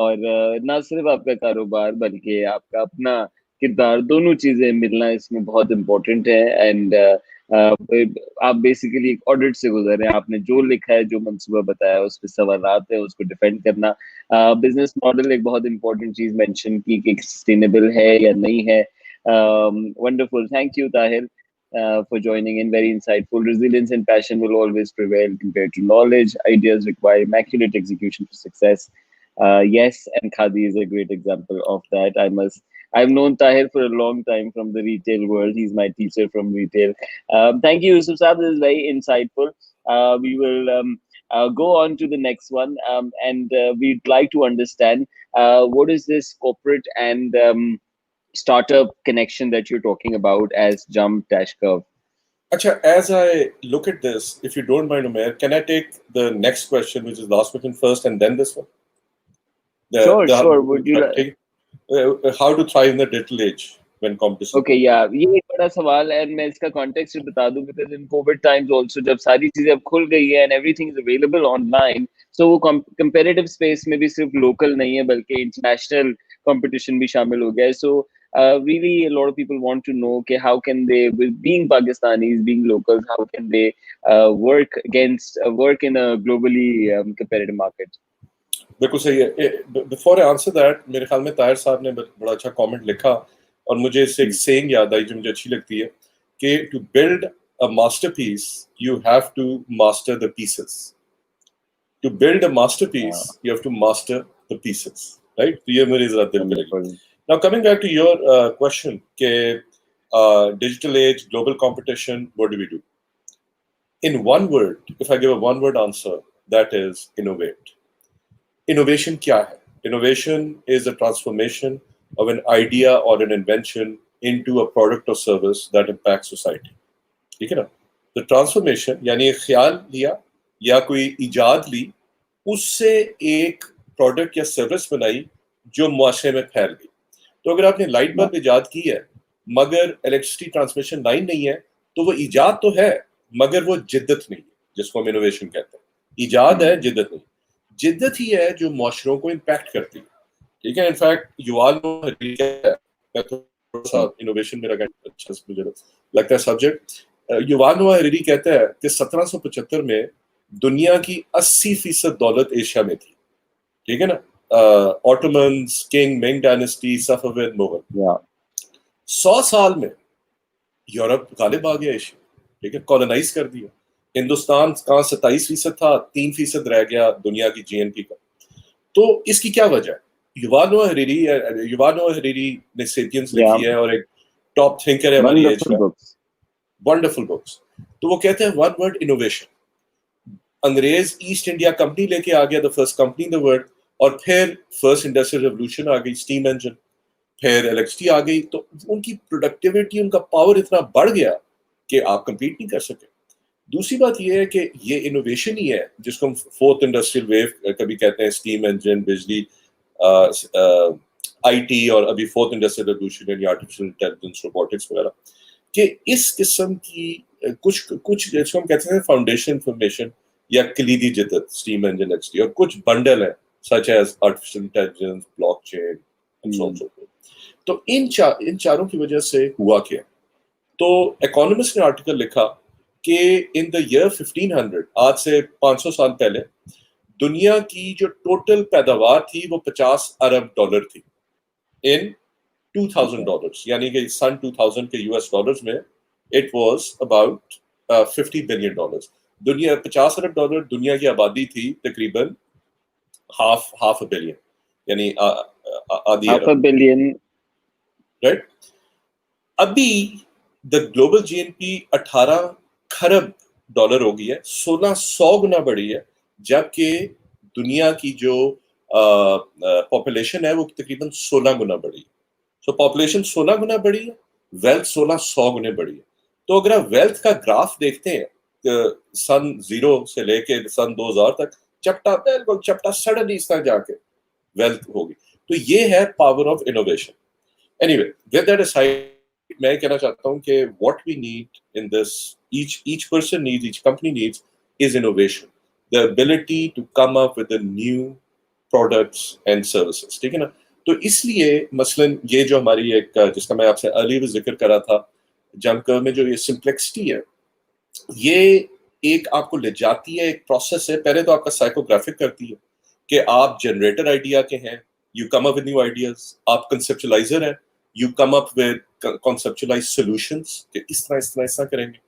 और ना सिर्फ आपका कारोबार बल्कि आपका अपना किरदार, दोनों चीज़ें मिलना इसमें बहुत इम्पोर्टेंट है। एंड आप बेसिकली एक ऑडिट से गुजर रहे हैं। आपने जो लिखा है, जो मंसूबा बताया, उस पे सवालात है, उसको डिफेंड करना। बिजनेस मॉडल एक बहुत इम्पोर्टेंट चीज़ मेंशन की कि सस्टेनेबल है या नहीं है। Wonderful, thank you Tahir for joining in. Very insightful. Resilience and passion will always prevail compared to knowledge. Ideas require immaculate execution for success. Yes, and Khadi is a great example of that. I've known Tahir for a long time from the retail world. He's my teacher from retail. Thank you, Yusuf Sab. This is very insightful. We will go on to the next one, and we'd like to understand what is this corporate and startup connection that you're talking about as jump dash curve. Acha, as I look at this, if you don't mind, Umair, can I take the next question, which is the last question first, and then this one? Sure. Would you like? How to thrive in the digital age when competition? Okay, yeah, ये एक बड़ा सवाल है। मैं इसका context बता दूं, because in covid times also जब सारी चीजें अब खुल गई है and everything is available online, so वो कंपेरेटिव स्पेस में भी सिर्फ लोकल नहीं है बल्कि इंटरनेशनल कंपटीशन भी शामिल हो गया है। सो really a lot of people want to know कि how can they, with being Pakistanis, being locals, how can they work in a globally competitive market. बिल्कुल सही है। बिफोर आई आंसर दैट, मेरे ख्याल में ताहिर साहब ने बड़ा अच्छा कमेंट लिखा और मुझे इससे एक सेइंग याद आई जो मुझे अच्छी लगती है कि to build a masterpiece you have to master the pieces. To build a masterpiece you have to master the pieces, right? तो ये मेरी जरा दिल में लगी. Now coming back to your question के digital age, global competition, what do we do? In one word, if I give a one word answer, that is innovate. Innovation क्या है? Innovation is a transformation of an idea or an invention into a product or service that impacts society. ठीक है ना? The transformation यानी एक ख्याल लिया या कोई इजाद ली, उससे एक प्रोडक्ट या सर्विस बनाई जो मुआशरे में फैल गई. तो अगर आपने लाइट बल्ब इजाद की है मगर इलेक्ट्रिसिटी ट्रांसमिशन लाइन नहीं है, तो वो इजाद तो है मगर वो जिद्दत नहीं है, जिसको हम इनोवेशन कहते हैं. इजाद है, जिद्दत नहीं. जिद्दत ही है जो मुआशरों को इम्पैक्ट करती है. ठीक है. इनफैक्ट युवाल नोआ हरारी कहता है, मैं थोड़ा सा इनोवेशन मेरा अच्छा मुझे लगता है सब्जेक्ट. युवाल नोआ हरारी कहता है कि 1775 में दुनिया की 80% दौलत एशिया में थी. ठीक है ना? Ottomans, king, Ming dynasty, Safavid, Mughal. 100 साल में यूरोप गालिब आ गया एशिया. ठीक है, कॉलोनाइज कर दिया. हिंदुस्तान का 27% था, 3% रह गया दुनिया की जीएनपी का. तो इसकी क्या वजह है? युवाल नोआ हरारी ने सेपियंस लिखी है और एक टॉप थिंकर है हमारी एज का. Wonderful books. तो वो कहते हैं वन वर्ड, इनोवेशन. अंग्रेज ईस्ट इंडिया कंपनी लेके आ गया, the first company in the world, और फिर फर्स्ट इंडस्ट्रियल रेवोल्यूशन आ गई, स्टीम इंजन, फिर इलेक्ट्रिसिटी आ गई. तो उनकी प्रोडक्टिविटी, उनका पावर इतना बढ़ गया कि आप कंपीट नहीं कर सके. दूसरी बात यह है कि ये इनोवेशन ही है जिसको हम फोर्थ इंडस्ट्रियल वेव कभी कहते हैं, स्टीम इंजन, बिजली, आईटी, और अभी फोर्थ इंडस्ट्रियल रेवोल्यूशन यानी आर्टिफिशियल इंटेलिजेंस, रोबोटिक्स वगैरह, कि इस किस्म की कुछ जिसको हम कहते हैं फाउंडेशन इंफॉर्मेशन या कलीदी जिद्दत, स्टीम इंजन, इलेक्ट्रिसिटी, और कुछ बंडल है such as artificial intelligence, blockchain and so on so forth. तो इन चारों की वजह से हुआ क्या? तो इकोनॉमिस्ट ने आर्टिकल लिखा कि इन द ईयर 1500, आज से 500 साल पहले, दुनिया की जो टोटल पैदावार थी वो $50 अरब थी इन $2000, यानी कि सन 2000 के यूएस डॉलर्स में इट वाज अबाउट $50 बिलियन. दुनिया $50 अरब, दुनिया की आबादी थी तकरीबन हाफ अ बिलियन, यानी आधी अरब, राइट? अभी द ग्लोबल जीएनपी 18 खरब डॉलर हो गई है, 1600 गुना बढ़ी है, जबकि दुनिया की जो पॉपुलेशन है वो तकरीबन 16 गुना बढ़ी है. सो पॉपुलेशन 16 गुना बढ़ी है, वेल्थ 1600 गुने बढ़ी है. तो अगर आप वेल्थ का ग्राफ देखते हैं सन 0 से लेके सन 2000 तक, चपटा, बिल्कुल चपटा, सडनली इस तरह जाके वेल्थ होगी। तो ये है power of innovation. Anyway, with that aside, मैं कहना चाहता हूँ कि what we need in this, each person needs, each company needs, is innovation, the ability to come up with new products and services, ठीक है ना। तो इसलिए मसलन ये जो हमारी एक, जिसका मैं आपसे अर्ली भी जिक्र कर रहा था, जंप कर्व में जो ये सिंप्लेक्सिटी है, ये एक आपको ले जाती है, एक प्रोसेस है। पहले तो आपका साइकोग्राफिक करती है कि आप जनरेटर आइडिया के हैं, you come up with new ideas. आप कंसेप्चुलाइजर हैं, you come up with conceptualise solutions कि इस तरह करेंगे।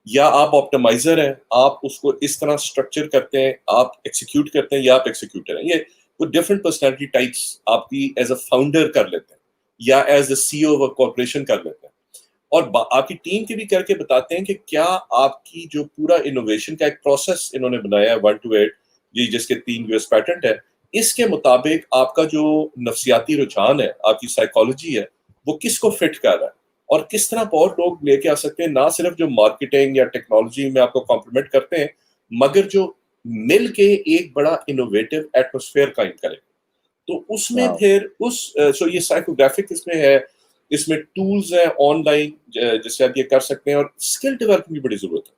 या आप ऑप्टिमाइजर हैं, आप उसको इस तरह स्ट्रक्चर करते हैं, आप एक्सिक्यूट करते हैं, या आप एक्सिक्यूटर हैं। ये वो डिफरेंट पर्सनैलिटी टाइप्स आपकी एज अ फाउंडर कर लेते हैं, या as a CEO of a corporation कर लेते हैं। और आपकी टीम के भी करके बताते हैं कि क्या आपकी जो पूरा इनोवेशन का एक प्रोसेस इन्होंने बनाया है 1 to 8, ये जिसके 3 US पैटेंट है, इसके मुताबिक आपका जो नफ्सियाती रुझान है, आपकी साइकोलॉजी है, वो किसको फिट कर रहा है, और किस तरह बहुत लोग लेके आ सकते हैं, ना सिर्फ जो मार्केटिंग या टेक्नोलॉजी में आपको कॉम्प्लीमेंट करते हैं, मगर जो मिल के एक बड़ा इनोवेटिव एटमोसफेयर कायम करें। तो उसमें Wow. फिर सो ये साइकोग्राफिक इसमें है, इसमें टूल्स हैं ऑनलाइन जिससे आप ये कर सकते हैं, और स्किल डेवलपमेंट की बड़ी जरूरत है।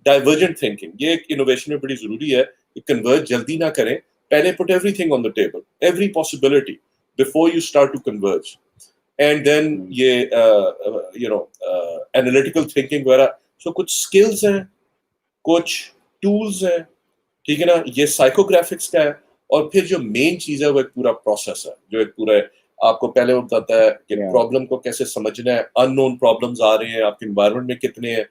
डाइवर्जेंट थिंकिंग ये एक इनोवेशन में बड़ी जरूरी है कि कन्वर्ट जल्दी ना करें, पहले put everything on the table, every possibility before you start to converge, and then ये एनालिटिकल थिंकिंग वगैरह। सो कुछ स्किल्स हैं, कुछ टूल्स हैं, ठीक है ना, ये साइकोग्राफिक्स का है। और फिर जो मेन चीज है वो एक पूरा प्रोसेस है, जो एक पूरा आपको पहले वो बताता है कि Yeah. प्रॉब्लम को कैसे समझना है, अननोन प्रॉब्लम्स आ रहे हैं आपके एनवायरनमेंट में कितने हैं,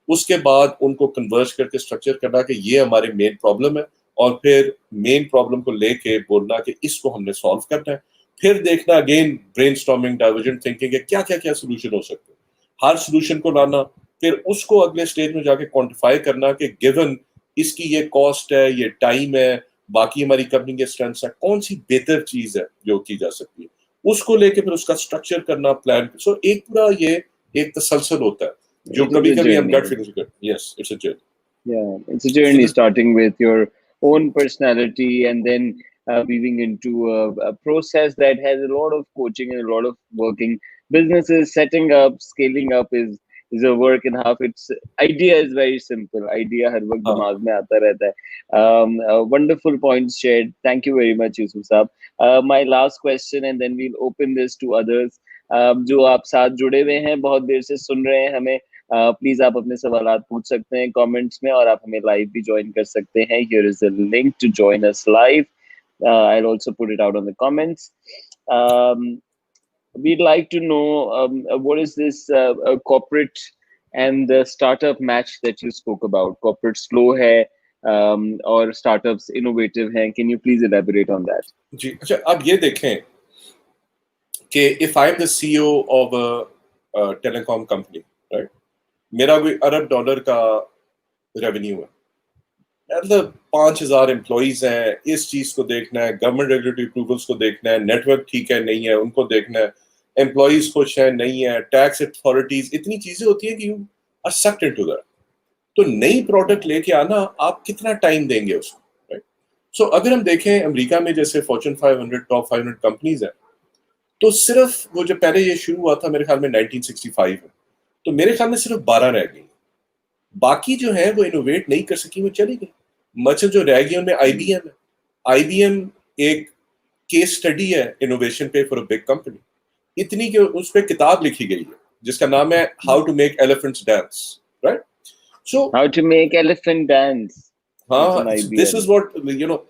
उसके बाद उनको कन्वर्ज करके स्ट्रक्चर करना कि ये हमारे मेन प्रॉब्लम है, और फिर मेन प्रॉब्लम को लेके बोलना कि इसको हमने सॉल्व करना है। फिर देखना अगेन ब्रेनस्टॉर्मिंग, डाइवर्जेंट थिंकिंग है, क्या क्या क्या सोल्यूशन हो सकते हैं, हर सोल्यूशन को लाना, फिर उसको अगले स्टेज में जाके क्वांटिफाई करना कि गिवन इसकी ये कॉस्ट है, ये टाइम है, बाकी हमारी कंपनी के स्ट्रेंथ्स है, कौन सी बेहतर चीज है जो की जा सकती है, उसको लेके फिर उसका स्ट्रक्चर करना, प्लान। सो एक पूरा ये एक तसलसल होता है जो It is कभी a कभी हम गट journey. फीलिंग करते हैं। Yes, it's a journey. Yeah, it's a journey starting with your own personality and then weaving into a process that has a lot of coaching and a lot of working. Businesses setting up, scaling up is a work and half. Its idea is very simple. Idea हर वक्त हाँ दिमाग में आता रहता है. Wonderful points shared. Thank you very much, Yusuf Saab. My last question, and then we'll open this to others. जो आप साथ जुड़े हुए हैं, बहुत देर से सुन रहे हैं हमें. प्लीज आप अपने सवाल पूछ सकते हैं कमेंट्स में, और आप हमें लाइव भी ज्वाइन कर सकते हैं. Here is a link to join us live. I will also put it out on the comments. We'd like to know what is this corporate and the startup match that you spoke about. Corporate slow hai, or startups innovative hai. Can you please elaborate on that? जी, अच्छा, अब ये देखें कि if I am the CEO of a telecom company, right, मेरा कोई $1 अरब का revenue है, मतलब 5,000 एम्प्लॉइज हैं, इस चीज को देखना है, गवर्नमेंट रेगुलेटरी अप्रूवल्स को देखना है, नेटवर्क ठीक है नहीं है उनको देखना है, एम्प्लॉइज खुश है नहीं है, टैक्स अथॉरिटीज, इतनी चीजें होती हैं कि you are sucked into that. तो नई प्रोडक्ट लेके आना, आप कितना टाइम देंगे उसको, राइट। सो अगर हम देखें अमेरिका में जैसे फॉर्च्यून 500, टॉप 500 कंपनीज हैं, तो सिर्फ वो जो पहले ये शुरू हुआ था मेरे ख्याल में 1965 में, तो मेरे ख्याल में सिर्फ 12 रह गई, बाकी जो है वो इनोवेट नहीं कर सकी, वो चली गई। मचल जो रह गई उनमें आईबीएम है। आईबीएम एक केस स्टडी है इनोवेशन पे फॉर अ बिग कंपनी, इतनी कि उस पर किताब लिखी गई है जिसका नाम है how to make elephants dance, right. So How to make elephant dance. That's हाँ, an this is IBM. What you know.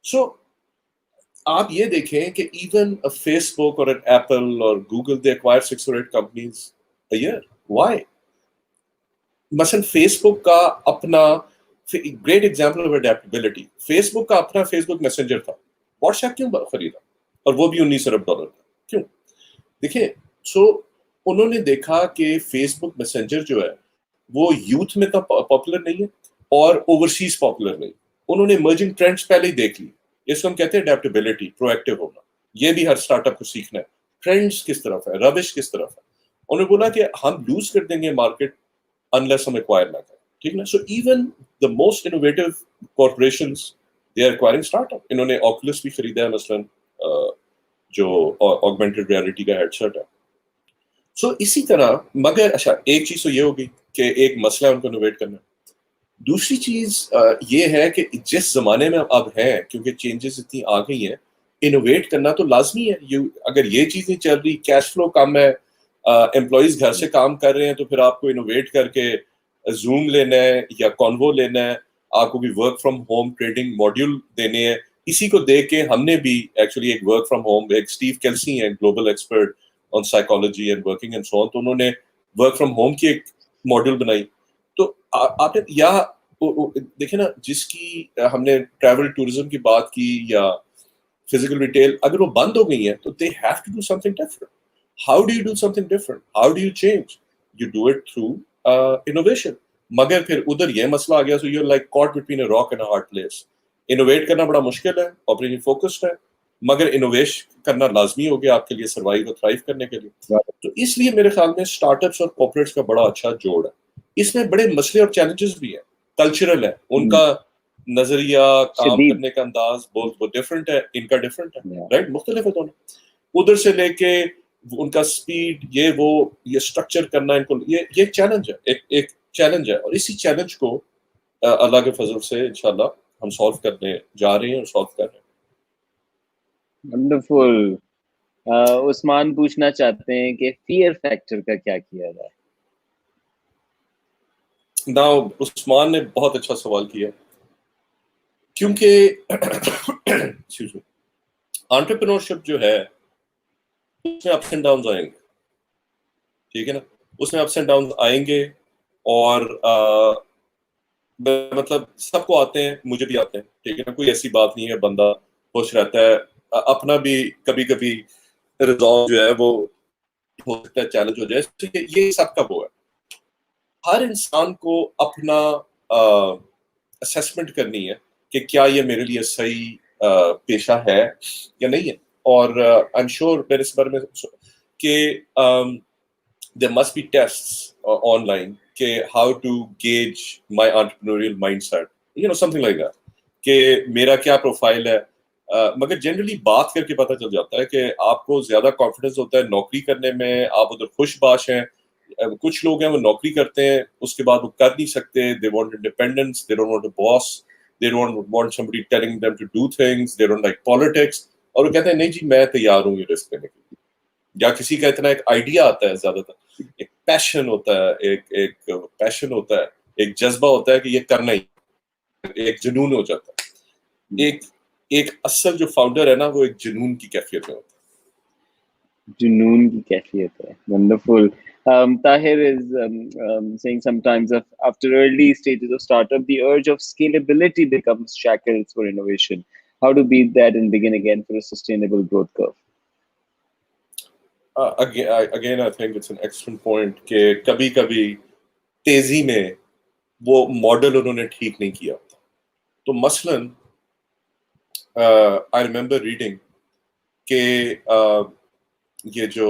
So आप ये देखें कि इवन अ फेसबुक और एन एप्पल और Google, they acquire 6 or 8 companies a year. Why? मसलन Facebook का अपना great example of adaptability, Facebook का अपना फेसबुक मैसेंजर था, व्हाट्सएप क्यों खरीदा, और वो भी $19 अरब का, क्यों? देखिए, सो उन्होंने देखा कि फेसबुक मैसेंजर जो है वो यूथ में तो पॉपुलर नहीं है और ओवरसीज पॉपुलर नहीं। उन्होंने इमर्जिंग ट्रेंड्स पहले ही देख ली, इसको हम कहते हैं अडेप्टेबिलिटी, प्रोएक्टिव होना। ये भी हर स्टार्टअप को सीखना है, ट्रेंड्स किस तरफ है, रबिश किस तरफ है। उन्होंने बोला कि हम लूज कर देंगे मार्केट अनलेस हम एक्वायर ना करें, ठीक ना। So even the most innovative corporations they are acquiring startup. इन्होंने ऑकुलस भी खरीदा है मसलन, जो ऑगमेंटेड रियलिटी का हेडसेट है। सो इसी तरह, मगर अच्छा एक चीज तो ये होगी कि एक मसला है उनको इनोवेट करना। दूसरी चीज ये है कि जिस जमाने में अब हैं, क्योंकि चेंजेस इतनी आ गई हैं, इनोवेट करना तो लाजमी है। अगर ये चीज नहीं चल रही, कैश फ्लो कम है, एम्प्लॉइज घर से काम कर रहे हैं, तो फिर आपको इनोवेट करके जूम लेना है या कॉन्वो लेना है, आपको भी work from home trading module देने हैं। इसी को देख के हमने भी एक्चुअली एक वर्क फ्रॉम होम, एक स्टीव केल्सी है global expert on psychology and working and so on, तो उन्होंने वर्क फ्रॉम होम की एक मॉड्यूल बनाई। तो आपने या देखे ना, जिसकी हमने ट्रैवल टूरिज्म की बात की या फिजिकल रिटेल, अगर वो बंद हो गई है तो they have to do something different. How do you do something different? How do you change? You do it through innovation. मगर फिर उधर ये मसला आ गया, so you like caught between a rock and a hard place. Innovate करना बड़ा मुश्किल है, ऑपरेशन फोकस्ड है, मगर इनोवेश करना लाजमी हो गया आपके लिए सर्वाइव और थ्राइव करने के लिए। तो इसलिए मेरे ख्याल में स्टार्टअप्स और कॉर्पोरेट्स का बड़ा अच्छा जोड़ है। इसमें बड़े मसले और चैलेंजेस भी हैं, कल्चरल है, उनका नजरिया, काम शदीद। करने का अंदाज बहुत वो डिफरेंट है, इनका डिफरेंट है, Yeah. राइट, मुख्तलिफ है दोनों। उधर से लेके उनका स्पीड, ये स्ट्रक्चर करना, इनको ये चैलेंज है, एक चैलेंज है। और इसी चैलेंज को अल्लाह के फजल से इंशाल्लाह हम सॉल्व करने जा रहे हैं और सॉल्व कर रहे हैं। वंडरफुल। उस्मान पूछना चाहते हैं कि फियर फैक्टर का क्या किया जाए? ना, उस्मान ने बहुत अच्छा सवाल किया, क्योंकि एंटरप्रेन्योरशिप जो है उसमें अप्स एंड डाउन आएंगे, ठीक है ना, उसमें अप्स एंड डाउन आएंगे। और मतलब सबको आते हैं, मुझे भी आते हैं, ठीक है ना, कोई ऐसी बात नहीं है, बंदा खुश रहता है। अपना भी कभी कभी रिजॉल्व जो है वो हो सकता है चैलेंज हो जाए, तो ये सबका वो है। हर इंसान को अपना असेसमेंट करनी है कि क्या ये मेरे लिए सही पेशा है या नहीं है। और आई एम श्योर मेरे इस बारे में कि there must be tests online के how to gauge my entrepreneurial mindset, you know, something like that, कि मेरा क्या प्रोफाइल है। मगर जनरली बात करके पता चल जाता है कि आपको ज्यादा कॉन्फिडेंस होता है नौकरी करने में, आप उधर खुशबाश हैं। कुछ लोग हैं वो नौकरी करते हैं, उसके बाद वो कर नहीं सकते, they want independence, they don't want a boss, they don't want somebody telling them to do things, they don't like politics, और वो कहते हैं नहीं जी मैं तैयार हूँ ये रिस्क लेने के लिए। या किसी का इतना एक आइडिया आता है, ज्यादातर एक पैशन होता है, एक पैशन होता है, एक जज्बा होता है कि ये करना ही, एक जुनून हो जाता है। एक असल जो फाउंडर है ना, वो एक जुनून की कैफियत में होता है। जुनून की कैफियत है। Wonderful. Tahir is saying sometimes after early stages of startup, the urge of scalability becomes shackles for innovation. How to beat that and begin again for a sustainable growth curve? Again, I think it's an excellent point कि कभी कभी तेजी में वो model उन्होंने ठीक नहीं किया होता। तो मसलन आई रिमेम्बर रीडिंग कि ये जो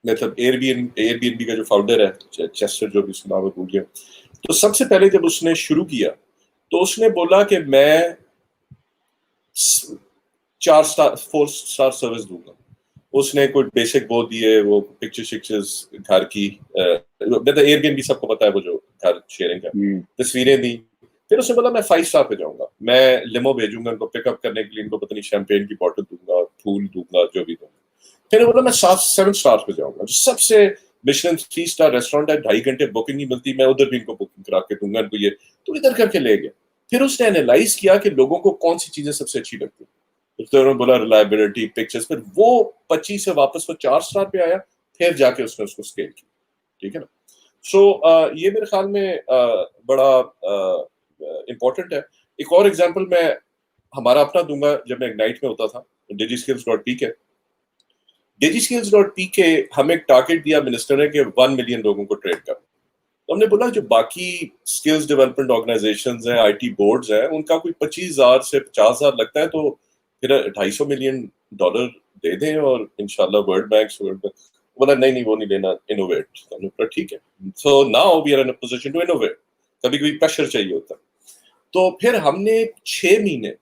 मतलब एयरबीएनबी का जो फाउंडर है चेस्टर, जो भी सुना मैं भूल गया, तो सबसे पहले जब उसने शुरू किया तो उसने बोला कि मैं 4 स्टार सर्विस दूंगा। उसने कोई बेसिक वो दिए, वो पिक्चर्स घर की, मतलब एयरबीएनबी सबको पता है, वो जो घर शेयरिंग का, तस्वीरें दी। फिर उसने बोला मैं 5 स्टार पे जाऊंगा, मैं लिमो भेजूंगा इनको पिकअप करने के लिए, इनको पता नहीं शैंपेन की बॉटल दूंगा, फूल दूंगा, जो भी दूंगा। फिर बोला मैं 7 स्टार पे जाऊंगा, जो सबसे मिशेलिन 3 स्टार रेस्टोरेंट है, 2.5 घंटे बुकिंग नहीं मिलती, मैं उधर भी इनको बुकिंग करा के दूंगा इनको, ये तो इधर करके ले गए। फिर उसने एनालाइज किया कि लोगों को कौन सी चीजें सबसे अच्छी लगती है, तो उन्होंने बोला रिलायबिलिटी, पिक्चर्स, फिर वो 25 से वापस वो 4 स्टार पे आया, फिर जाके उसने उसको स्केल किया, ठीक है ना। सो ये मेरे ख्याल में बड़ा इम्पोर्टेंट है। एक और एग्जांपल मैं हमारा अपना दूंगा, जब मैं इग्नाइट में होता था, DigiSkills.pk, DigiSkills.pk हमें एक टारगेट दिया मिनिस्टर ने कि 1 मिलियन लोगों को ट्रेन कर। तो हमने बोला जो बाकी स्किल्स डेवलपमेंट ऑर्गेनाइजेशंस हैं, आईटी बोर्ड्स हैं, उनका कोई 25,000 से 50,000 लगता है, तो फिर $250 मिलियन दे दें और इंशाल्लाह वर्ल्ड बैंक बोला नहीं वो नहीं लेना, इनोवेट। तो ठीक है, so now we are in a position to innovate. कभी कभी प्रेशर चाहिए होता है। तो फिर हमने 6 महीने,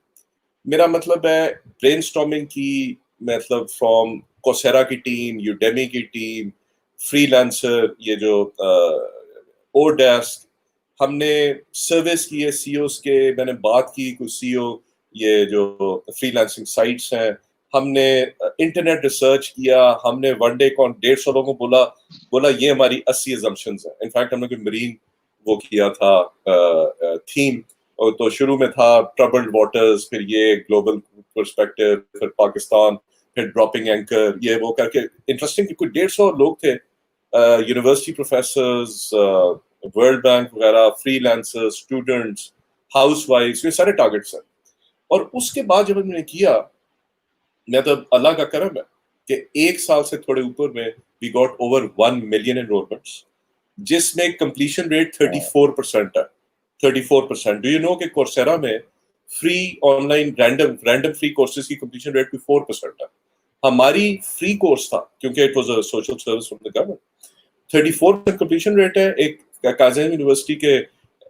मेरा मतलब है ब्रेनस्टॉर्मिंग की, मतलब फ्रॉम कोसेरा की टीम, यूडेमी की टीम, फ्रीलांसर, ये जो ओडेस्क, हमने सर्विस किए सीईओस के, मैंने बात की कुछ सीईओ ये जो फ्रीलांसिंग साइट्स हैं, हमने इंटरनेट रिसर्च किया, हमने वन डे कौन 150 लोगों को बोला ये हमारी 80 अजम्पशंस हैं। इनफैक्ट हमने कोई मरीन वो किया था थीम, और तो शुरू में था ट्रबल्ड वाटर्स, फिर ये ग्लोबल पर्सपेक्टिव, फिर पाकिस्तान, फिर ड्रॉपिंग एंकर, ये वो करके इंटरेस्टिंग, कुछ 150 लोग थे, यूनिवर्सिटी प्रोफेसर्स, वर्ल्ड बैंक वगैरह, फ्रीलांसर्स, स्टूडेंट्स, हाउसवाइफ्स, ये सारे टारगेट्स हैं। और उसके बाद जब हमने किया, मैं तो अल्लाह का करम है कि 1 साल से थोड़े ऊपर में we got over 1 million enrollments, जिसमें कंप्लीशन रेट 34% है। 34%। डू यू नो कि कोर्सेरा में free online random free courses की कंप्लीशन रेट भी 4% है। हमारी फ्री कोर्स था क्योंकि it was a social service from the government, 34% completion rate है। एक काजिम यूनिवर्सिटी के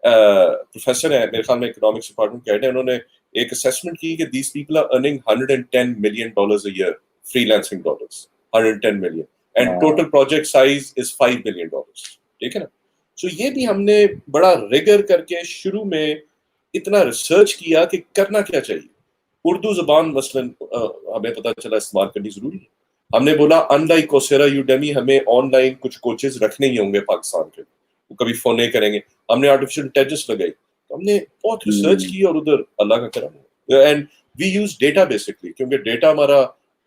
प्रोफेसर है, मेरे ख्याल में इकोनॉमिक्स डिपार्टमेंट के हेड है, उन्होंने एक असेसमेंट की कि these people are earning $110 million a year, freelancing dollars, 110 million, and total project size is $5 million। ठीक है ना? सो ये भी हमने बड़ा रिगर करके शुरू में इतना रिसर्च किया कि करना क्या चाहिए। उर्दू जबान मसलन हमें पता चला इस्तेमाल करनी जरूरी है। हमने बोला अनलाइक कोसेरा यूडेमी, हमें ऑनलाइन कुछ कोचेस रखने ही होंगे पाकिस्तान के, वो कभी फोन नहीं करेंगे। हमने आर्टिफिशियल इंटेलिजेंस लगाई, तो हमने बहुत रिसर्च की, और उधर अल्लाह का करम, and we use data basically, क्योंकि डेटा हमारा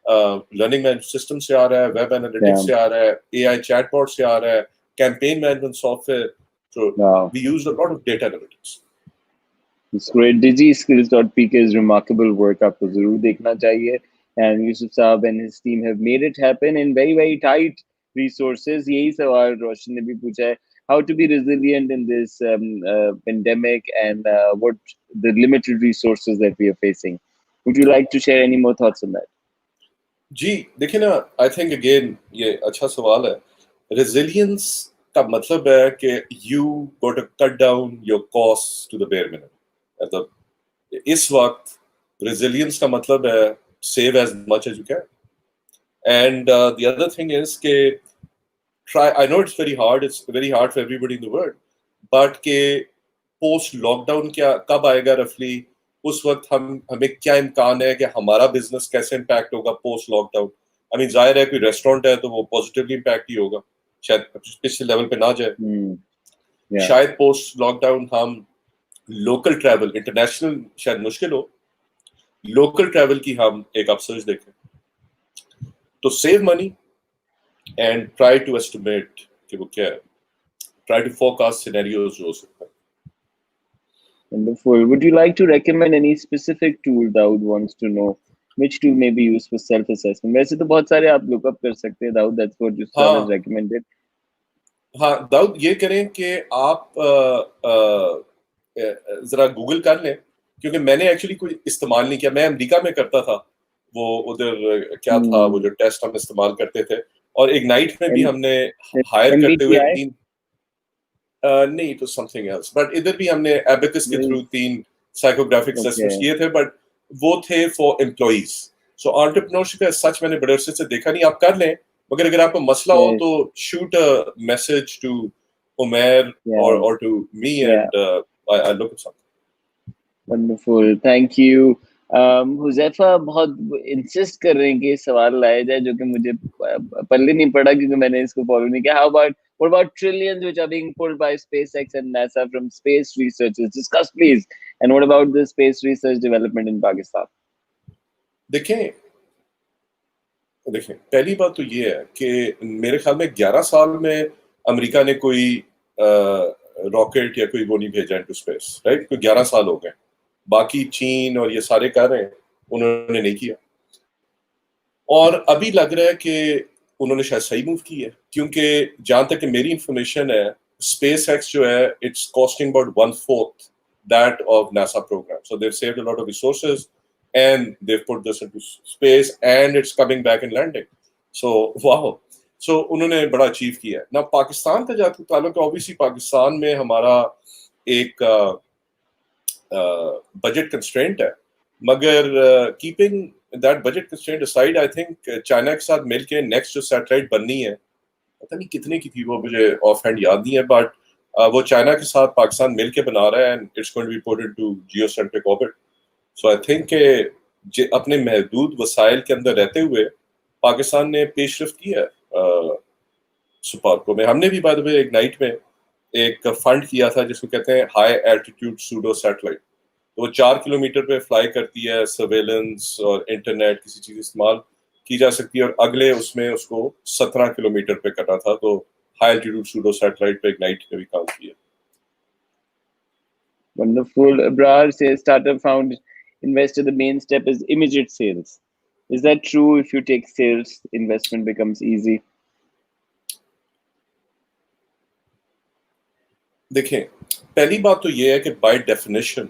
लर्निंग मैनेजमेंट सिस्टम से आ रहा है, वेब एनालिटिक्स से आ रहा है, एआई चैटबॉट से आ रहा है, campaign management software, so we used a lot of data analytics. It's great. DigiSkills.pk is remarkable work. आपको जरूर देखना चाहिए. And Yusuf Saab and his team have made it happen in very tight resources. यही सवाल रोशन ने भी पूछा है. How to be resilient in this pandemic, and what the limited resources that we are facing. Would you like to share any more thoughts on that? जी देखिए ना, I think again ये अच्छा सवाल है। रेजिलियंस का मतलब है कि you got to cut down your cost to the bare minimum. मतलब इस वक्त रेजिलियंस का मतलब है save as much as you can, and the other thing is के try, I know it's very hard for everybody in the world, but के post lockdown क्या कब आएगा रफली, उस वक्त हमें क्या इम्कान है कि हमारा बिजनेस कैसे इम्पैक्ट होगा पोस्ट लॉकडाउन। आई मीन जाहिर है कोई रेस्टोरेंट है तो वो पॉजिटिवली इम्पैक्ट ही होगा, शायद पिछले लेवल पे ना जाए। Yeah. शायद पोस्ट लॉकडाउन हम लोकल ट्रैवल, इंटरनेशनल शायद मुश्किल हो, लोकल ट्रैवल की हम एक अपसर्ज देखें। तो save money and try to estimate कि वो क्या है, ट्राई टू फोरकास्ट सिनेरियोज जो हो सकता है। Wonderful. Would you like to recommend any specific tool Daud wants to know? Which tool may be used for self-assessment? वैसे तो बहुत सारे आप look up कर सकते हैं Dawood. That's what Yusuf has हाँ recommended. हाँ दाऊद, ये करें कि आप जरा गूगल कर लें, क्योंकि मैंने एक्चुअली कोई इस्तेमाल नहीं किया। मैं अमेरिका में करता था वो, उधर क्या था वो जो टेस्ट हम इस्तेमाल करते थे, और इग्नाइट में भी हमने हायर करते हुए MBTI? 3 नहीं तो समथिंग एल्स, बट इधर भी हमने एबेकस के थ्रू 3 साइकोग्राफिक असेसमेंट्स Okay. किए थे, बट वो थे फॉर एम्प्लॉइज। सो एंटरप्रेन्योरशिप का सच मैंने बड़े अरसे से देखा नहीं, आप कर लें, मगर अगर आपको मसला हो Yes. तो shoot a message to Umair Yeah. or to me, Yeah. and I look at something. Wonderful. Thank you. Huzaifa बहुत इंसिस्ट कर रहे हैं कि सवाल लाया जाए, जो कि मुझे पल्ले नहीं पड़ा क्योंकि मैंने इसको फॉलो नहीं किया. What about trillions which are being pulled by SpaceX and NASA from space researchers? Discuss, please. And what about the space research development in Pakistan? देखें पहली बात तो ये है कि मेरे ख्याल में 11 साल में अमेरिका ने कोई रॉकेट या कोई वो नहीं भेजा इनटू स्पेस, राइट? कोई 11 साल हो गए। बाकी चीन और ये सारे कर रहे हैं, उन्होंने नहीं किया। और अभी लग रहा है कि उन्होंने शायद सही मूव की है, क्योंकि जहां तक मेरी इंफॉर्मेशन है, स्पेस एक्स जो है it's costing about 1/4 that of NASA program, so they saved a lot of resources and they've put this into space and it's coming back and landing. So wow, so उन्होंने बड़ा achieve किया है ना। पाकिस्तान का जहाँ तक ताल्लुक है, ऑब्वियसली पाकिस्तान में हमारा एक बजट कंस्ट्रेंट है, मगर keeping that budget constraint aside, I think China के साथ मिलके नेक्स्ट जो सैटेलाइट बननी है, पता नहीं कितने की थी वो, मुझे ऑफ हैंड याद नहीं है, बट वो चाइना के साथ पाकिस्तान मिलके बना रहा है, and it's going to be put into geocentric orbit. So I think अपने महदूद वसाइल के अंदर रहते हुए पाकिस्तान ने पेशरफ की है। सुपार्को में हमने भी बाय द वे इग्नाइट में एक फंड किया था जिसको कहते हैं हाई एल्टीट्यूड सूडो सैटेलाइट। तो वो 4 किलोमीटर पे फ्लाई करती है, सर्वेलेंस और इंटरनेट किसी चीज इस्तेमाल की जा सकती है, और अगले उसमें उसको 17 किलोमीटर पे कटा था। तो हाई एल्टीट्यूड सूडो सैटेलाइट पे इग्नाइट ने भी काम किया। Wonderful. Abrar says startup found investor, the main step is immediate sales. Is that true? If you take sales, investment becomes easy. देखें, पहली बात तो ये है कि by definition,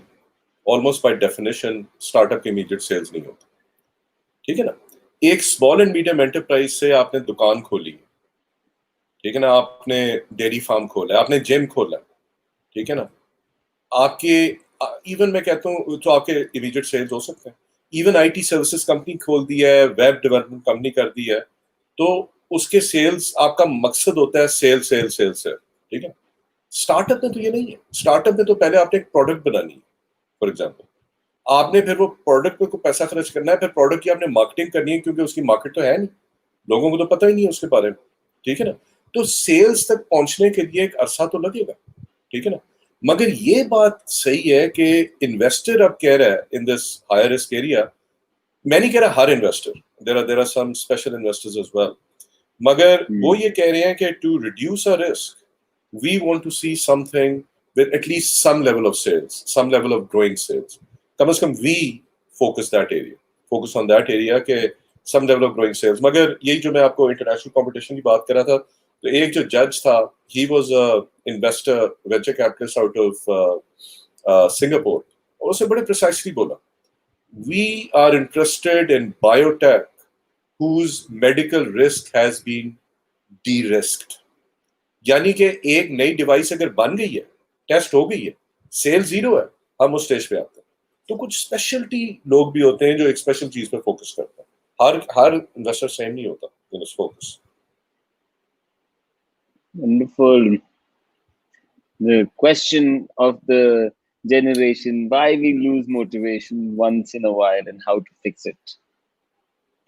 almost by definition startup के इमीडिएट सेल्स नहीं होते, ठीक है ना। एक स्मॉल एंड मीडियम एंटरप्राइज से आपने दुकान खोली, ठीक है ना, आपने डेयरी फार्म खोला, आपने जिम खोला, ठीक है ना, आपके इवन मैं कहता हूँ तो आपके इमीडिएट सेल्स हो सकते हैं। इवन आईटी सर्विसेज कंपनी खोल दी है, वेब डेवलपमेंट कंपनी कर दी है, तो उसके सेल्स, आपका मकसद होता है सेल सेल सेल सेल, ठीक है। स्टार्टअप में तो ये नहीं है। स्टार्टअप में तो पहले आपने एक प्रोडक्ट बनानी है, फॉर एग्जाम्पल, आपने फिर वो प्रोडक्ट पे को पैसा खर्च करना है, फिर प्रोडक्ट की आपने मार्केटिंग करनी है, क्योंकि उसकी मार्केट तो है नहीं, लोगों को तो पता ही नहीं है उसके बारे में, ठीक है ना। तो सेल्स तक पहुंचने के लिए एक अरसा तो लगेगा, ठीक है ना। मगर ये बात सही है कि इन्वेस्टर अब कह रहा है in this higher risk area, मैं नहीं कह रहा हर investor, there are some special investors as well, मगर वो ये कह रहे हैं कि to reduce a risk we want to see something with at least some level of sales, some level of growing sales. कम से कम we focus on that area के some level of growing sales. मगर यही जो मैं आपको international competition की बात कर रहा था, तो एक जो जज था, he was a investor, venture capitalist out of Singapore, और उसने बड़े precisely बोला, we are interested in biotech whose medical risk has been de-risked. यानी कि एक नई डिवाइस अगर बन गई है, टेस्ट हो गई है, सेल जीरो है, हम उस स्टेज पे आते हैं। तो कुछ स्पेशलिटी लोग भी होते हैं जो एक स्पेशल चीज पे फोकस करते हैं। हर इन्वेस्टर सेम नहीं होता इन इस focus. Wonderful. The question of the generation: why we lose motivation once in a while and how to fix it.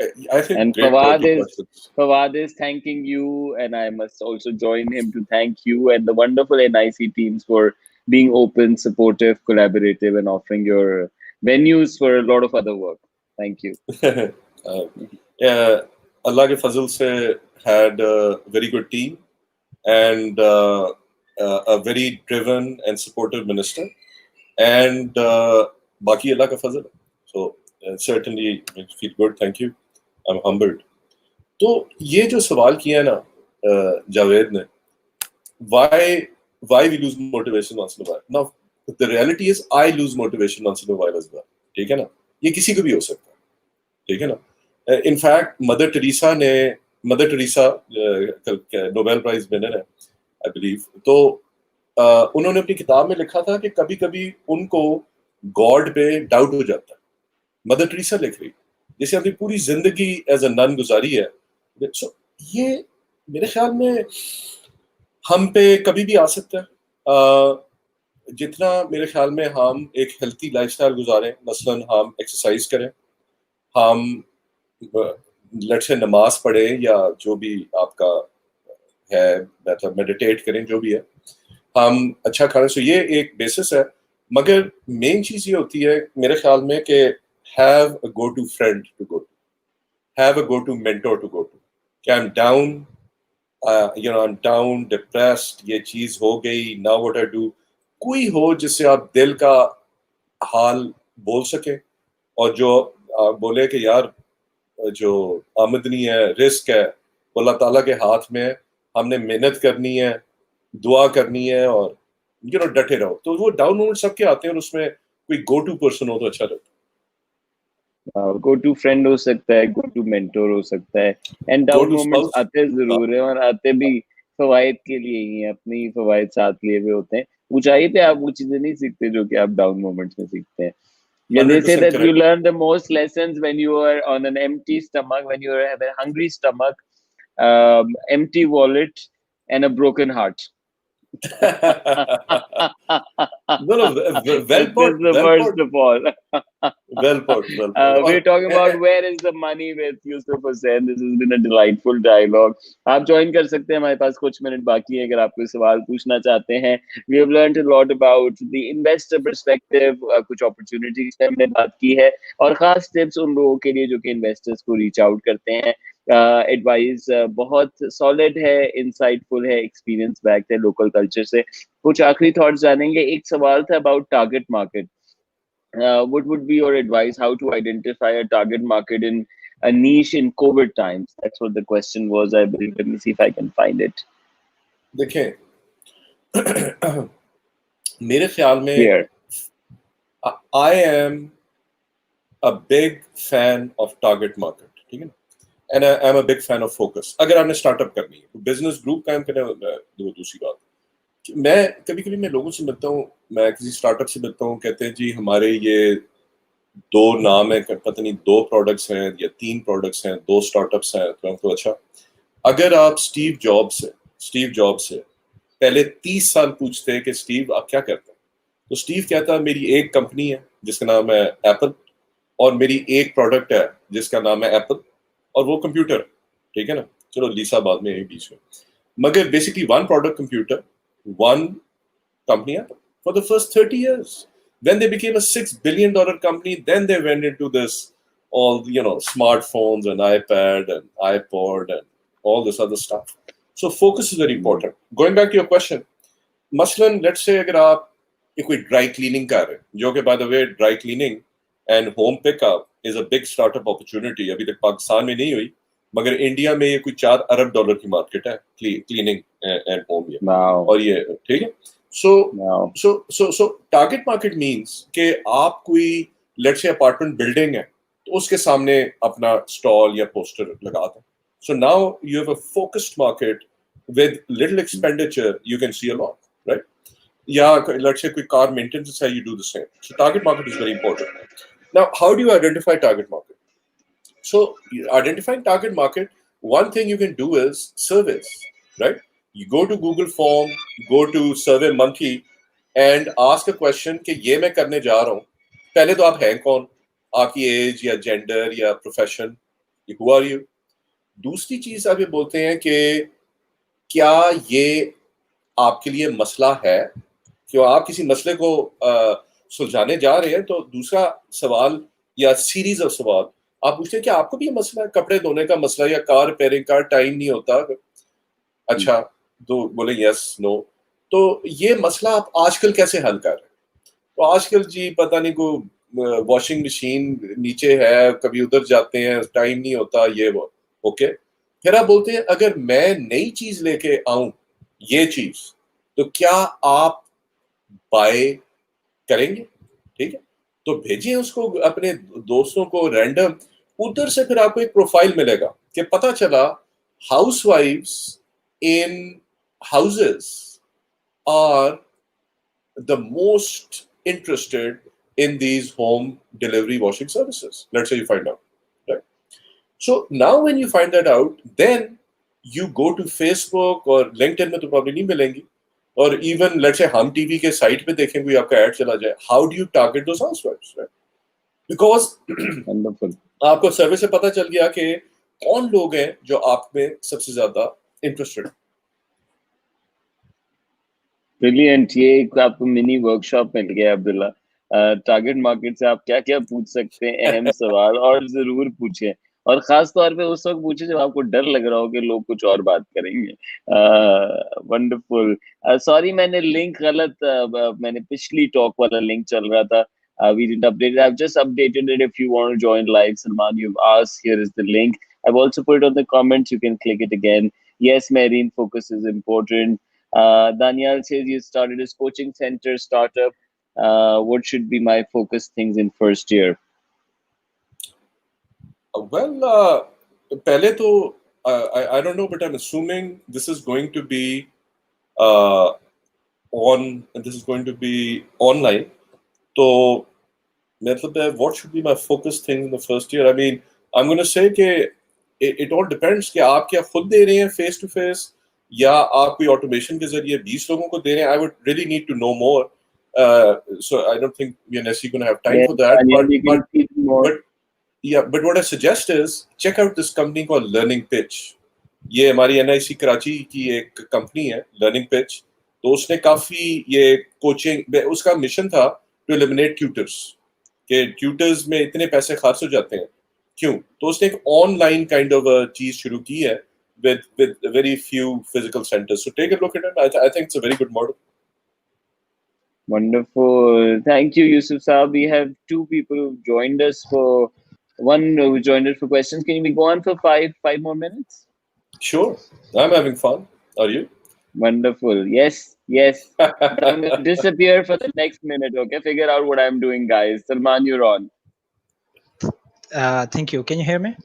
I think And great questions. Fawad is thanking you, and I must also join him to thank you and the wonderful NIC teams for being open, supportive, collaborative, and offering your venues for a lot of other work. Thank you. Allah ke fazl se had a very good team and a very driven and supportive minister, and baki Allah ka fazl. So certainly it feel good. Thank you. I'm humbled. तो ये जो सवाल किया ना जावेद ने, why we lose motivation once in a while. Now the reality is I lose motivation once in a while as well. ठीक है ना, ये किसी को भी हो सकता है, ठीक है ना। In fact Mother Teresa Nobel prize winner है आई बिलीव, तो उन्होंने अपनी किताब में लिखा था कि कभी कभी उनको गॉड पे डाउट हो जाता है। मदर टेरेसा लिख रही, जैसे अपनी पूरी जिंदगी एज अ नन गुजारी है, so, ये मेरे ख्याल में हम पे कभी भी आ सकता है। जितना मेरे ख्याल में हम एक हेल्थी लाइफस्टाइल गुजारें, मसलन हम एक्सरसाइज करें, हम लेट्स से नमाज पढ़ें, या जो भी आपका है, मतलब मेडिटेट करें, जो भी है, हम अच्छा खाने से, ये एक बेसिस है। मगर मेन चीज ये होती है मेरे ख्याल में कि have a go-to friend to go to, have a go-to mentor to go to. कि I'm down, I'm down, depressed, ये चीज हो गई, now what I do. कोई हो जिससे आप दिल का हाल बोल सके, और जो बोले कि यार जो आमदनी है, रिस्क है, वो अल्लाह ताला के हाथ में है, हमने मेहनत करनी है, दुआ करनी है, और डटे रहो। तो वो डाउन मोमेंट सबके आते हैं, और उसमें कोई गो टू पर्सन हो तो अच्छा लगता है। गो टू फ्रेंड हो सकता है, गो टू मेंटोर हो सकता है, एंड डाउन मोमेंट्स आते जरूर है, और आते भी फवायद के लिए ही, अपनी फवायद साथ लिए हुए होते हैं। ऊंचाई पे आप वो चीजें नहीं सीखते जो कि आप डाउन मोमेंट्स में सीखते हैं. Yeah, they say 100% that you correct. learn the most lessons when you are on an empty stomach, when you have a hungry stomach, empty wallet, and a broken heart. No, no, well This put, is the well worst put, of all. well put, well put. We're और talking about where is the money with Yusuf Hussain. This has been a delightful dialogue. आप join कर सकते हैं, हमारे पास कुछ minute बाकी है अगर आप कोई सवाल पूछना चाहते हैं. We have learned a lot about the investor perspective. कुछ opportunities पे हमने बात की है और खास टिप्स उन लोगों के लिए जो कि इन्वेस्टर्स को रीच आउट करते हैं. एडवाइस बहुत सॉलिड है, इंसाइटफुल है, एक्सपीरियंस बैक्ड है लोकल कल्चर से. कुछ आखिरी थॉट्स जानेंगे. एक सवाल था about target market. What would be your advice? How to identify a target market in a niche in COVID times? That's what the question was, I believe. Let me see if I can find it देखें, मेरे ख्याल में here. I am a big fan of target market, ठीक है ना, and I'm a big fan of focus. अगर आपने startup करनी है, बिजनेस ग्रुप कायम करना है, वो दूसरी बात. मैं कभी कभी मैं लोगों से मिलता हूँ, मैं किसी स्टार्टअप से मिलता हूँ, कहते हैं जी हमारे ये 2 नाम है, पता नहीं 2 प्रोडक्ट्स हैं या 3 प्रोडक्ट्स हैं, 2 स्टार्टअप्स हैं. तो अच्छा, अगर आप स्टीव जॉब से पहले 30 साल पूछते हैं कि स्टीव आप क्या करते हैं, तो स्टीव कहता है मेरी एक कंपनी है जिसका नाम है एप्पल, और मेरी एक प्रोडक्ट है जिसका नाम है एप्पल, और वो कंप्यूटर, ठीक है ना. चलो लीसा बाद में यही बीच में, मगर basically one product computer, one company Apple for the first 30 years. When they became a $6 billion company, then they went into this all, smartphones and iPad and iPod and all this other stuff. So focus is very important. Going back to your question, मसलन let's say अगर आप ये कोई dry cleaning कर रहे हैं, जो कि by the way dry cleaning and home pickup is a big startup opportunity. अभी तक पाकिस्तान में नहीं हुई, मगर इंडिया में ये कोई $4 अरब की मार्केट है क्लीनिंग एंड होम. ये Wow. और ये ठीक है. Wow. सो टारगेट मार्केट मींस कि आप कोई लेट्स से अपार्टमेंट बिल्डिंग है तो उसके सामने अपना स्टॉल या पोस्टर लगा दें. So now you have a focused market with little expenditure you can see a lot, right? Yeah, let's say quick car maintenance is how you do the same. So target market is very important. Now how do you identify target market? So identifying target market, one thing you can do is surveys, right? You go to Google form, go to survey monkey and ask a question कि ये मैं करने जा रहा हूँ, पहले तो आप हैं कौन, आपकी एज या जेंडर या प्रोफेशन, who are you. दूसरी चीज आप ये बोलते हैं कि क्या ये आपके लिए मसला है, क्यों आप किसी मसले को सुलझाने जा रहे हैं. तो दूसरा सवाल या सीरीज ऑफ सवाल आप पूछते हैं कि आपको भी ये मसला है, कपड़े धोने का मसला या कार रिपेयरिंग का टाइम नहीं होता. अच्छा, तो बोले यस नो. तो ये मसला आप आजकल कैसे हल कर रहे हैं. तो आजकल जी पता नहीं को वॉशिंग मशीन नीचे है, कभी उधर जाते हैं, टाइम नहीं होता, ये वो. ओके, फिर आप बोलते हैं अगर मैं नई चीज लेके आऊं, ये चीज, तो क्या आप बाय करेंगे. ठीक है, तो भेजिए उसको अपने दोस्तों को रैंडम, उधर से फिर आपको एक प्रोफाइल मिलेगा कि पता चला हाउसवाइफ्स in houses are the most interested in these home delivery washing services. Let's say you find out, right? So now when you find that out, then you go to Facebook or LinkedIn में तो probably नहीं मिलेंगी, और even let's say हम TV के site पे देखें कोई आपका ऐड चला जाए, how do you target those housewives, right? Because Wonderful. आपको सर्वे से पता चल गया कि कौन लोग हैं जो आप में सबसे ज्यादा इंटरेस्टेड. ब्रिलियंट. ये एक आपको मिनी वर्कशॉप मिल गया अब्दुल्ला. टारगेट मार्केट से आप क्या क्या पूछ सकते हैं, अहम सवाल, और जरूर पूछें. और खास तौर पे उस वक्त पूछे जब आपको डर लग रहा हो कि लोग कुछ और बात करेंगे. वंडरफुल. सॉरी मैंने लिंक गलत, मैंने पिछली टॉक वाला लिंक चल रहा था. We didn't update it. I've just updated it. If you want to join live, Salman, you've asked. Here is the link. I've also put it on the comments. You can click it again. Yes, Marine focus is important. Daniel says you started his coaching center startup. What should be my focus things in first year? Well, पहले तो I don't know, but I'm assuming this is going to be uh, on, and this is going to be online. So, what should be my focus thing in the first year? I mean, I'm going to say that it all depends कि आप क्या खुद दे रहे हैं face to face या आप कोई automation के जरिए 20 लोगों को दे रहे हैं. I would really need to know more. So I don't think we are necessarily going to have time Yes, for that. Daniel, you can teach more. But what I suggest is check out this company called Learning Pitch. ये हमारी NIC Karachi की एक company है learning pitch. तो उसने काफी ये coaching, उसका मिशन था टू एलिमिनेट ट्यूटर्स, कि ट्यूटर्स में इतने पैसे खर्च हो जाते हैं क्यों. तो उसने एक ऑनलाइन काइंड ऑफ चीज शुरू की है with very few physical centers. So take a look at it. I think it's a very good model. Wonderful. Thank you, Yusuf Saab. We have two people who joined us for one who joined us for questions. Can we go on for five more minutes? Sure. I'm having fun. Are you? Wonderful. Yes, yes. But I'm going to disappear for the next minute, okay? Figure out what I'm doing, guys. Salman, you're on. Thank you. Can you hear me?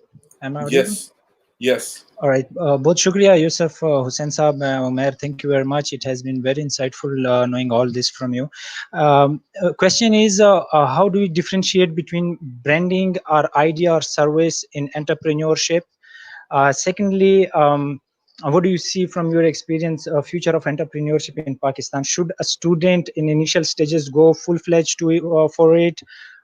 Am I audible? Yes. Yes. All right. Both shukriya, Yusuf Hussain Saab, Umair. Thank you very much. It has been very insightful knowing all this from you. Question is, how do you differentiate between branding or idea or service in entrepreneurship? Secondly, what do you see from your experience, future of entrepreneurship in Pakistan? Should a student in initial stages go full-fledged for it?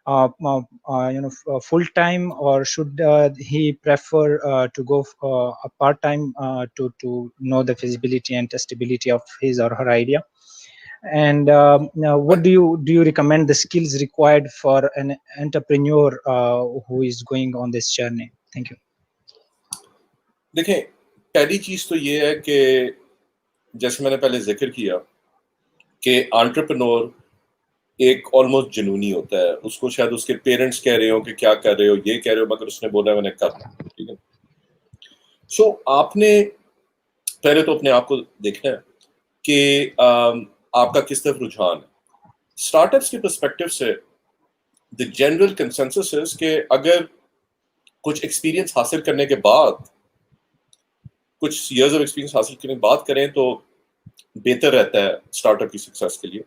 Full time, or should he prefer to go a part time to know the feasibility and testability of his or her idea? And now, what do you recommend the skills required for an entrepreneur who is going on this journey? Thank you. देखें, पहली चीज तो ये है कि जैसे मैंने पहले जिक्र किया कि एंटरप्रेन्योर एक ऑलमोस्ट जुनूनी होता है. उसको शायद उसके पेरेंट्स कह रहे हो कि क्या कर रहे हो, ये कह रहे हो, मगर उसने बोला मैंने करना. ठीक है. सो आपने पहले तो अपने आप को देखना है कि आपका किस तरफ रुझान है. स्टार्टअप्स के पर्सपेक्टिव से द जनरल कंसेंसस है कि अगर कुछ एक्सपीरियंस हासिल करने के बाद, कुछ इयर्स ऑफ एक्सपीरियंस हासिल करने के बाद करें तो बेहतर रहता है स्टार्टअप की सक्सेस के लिए.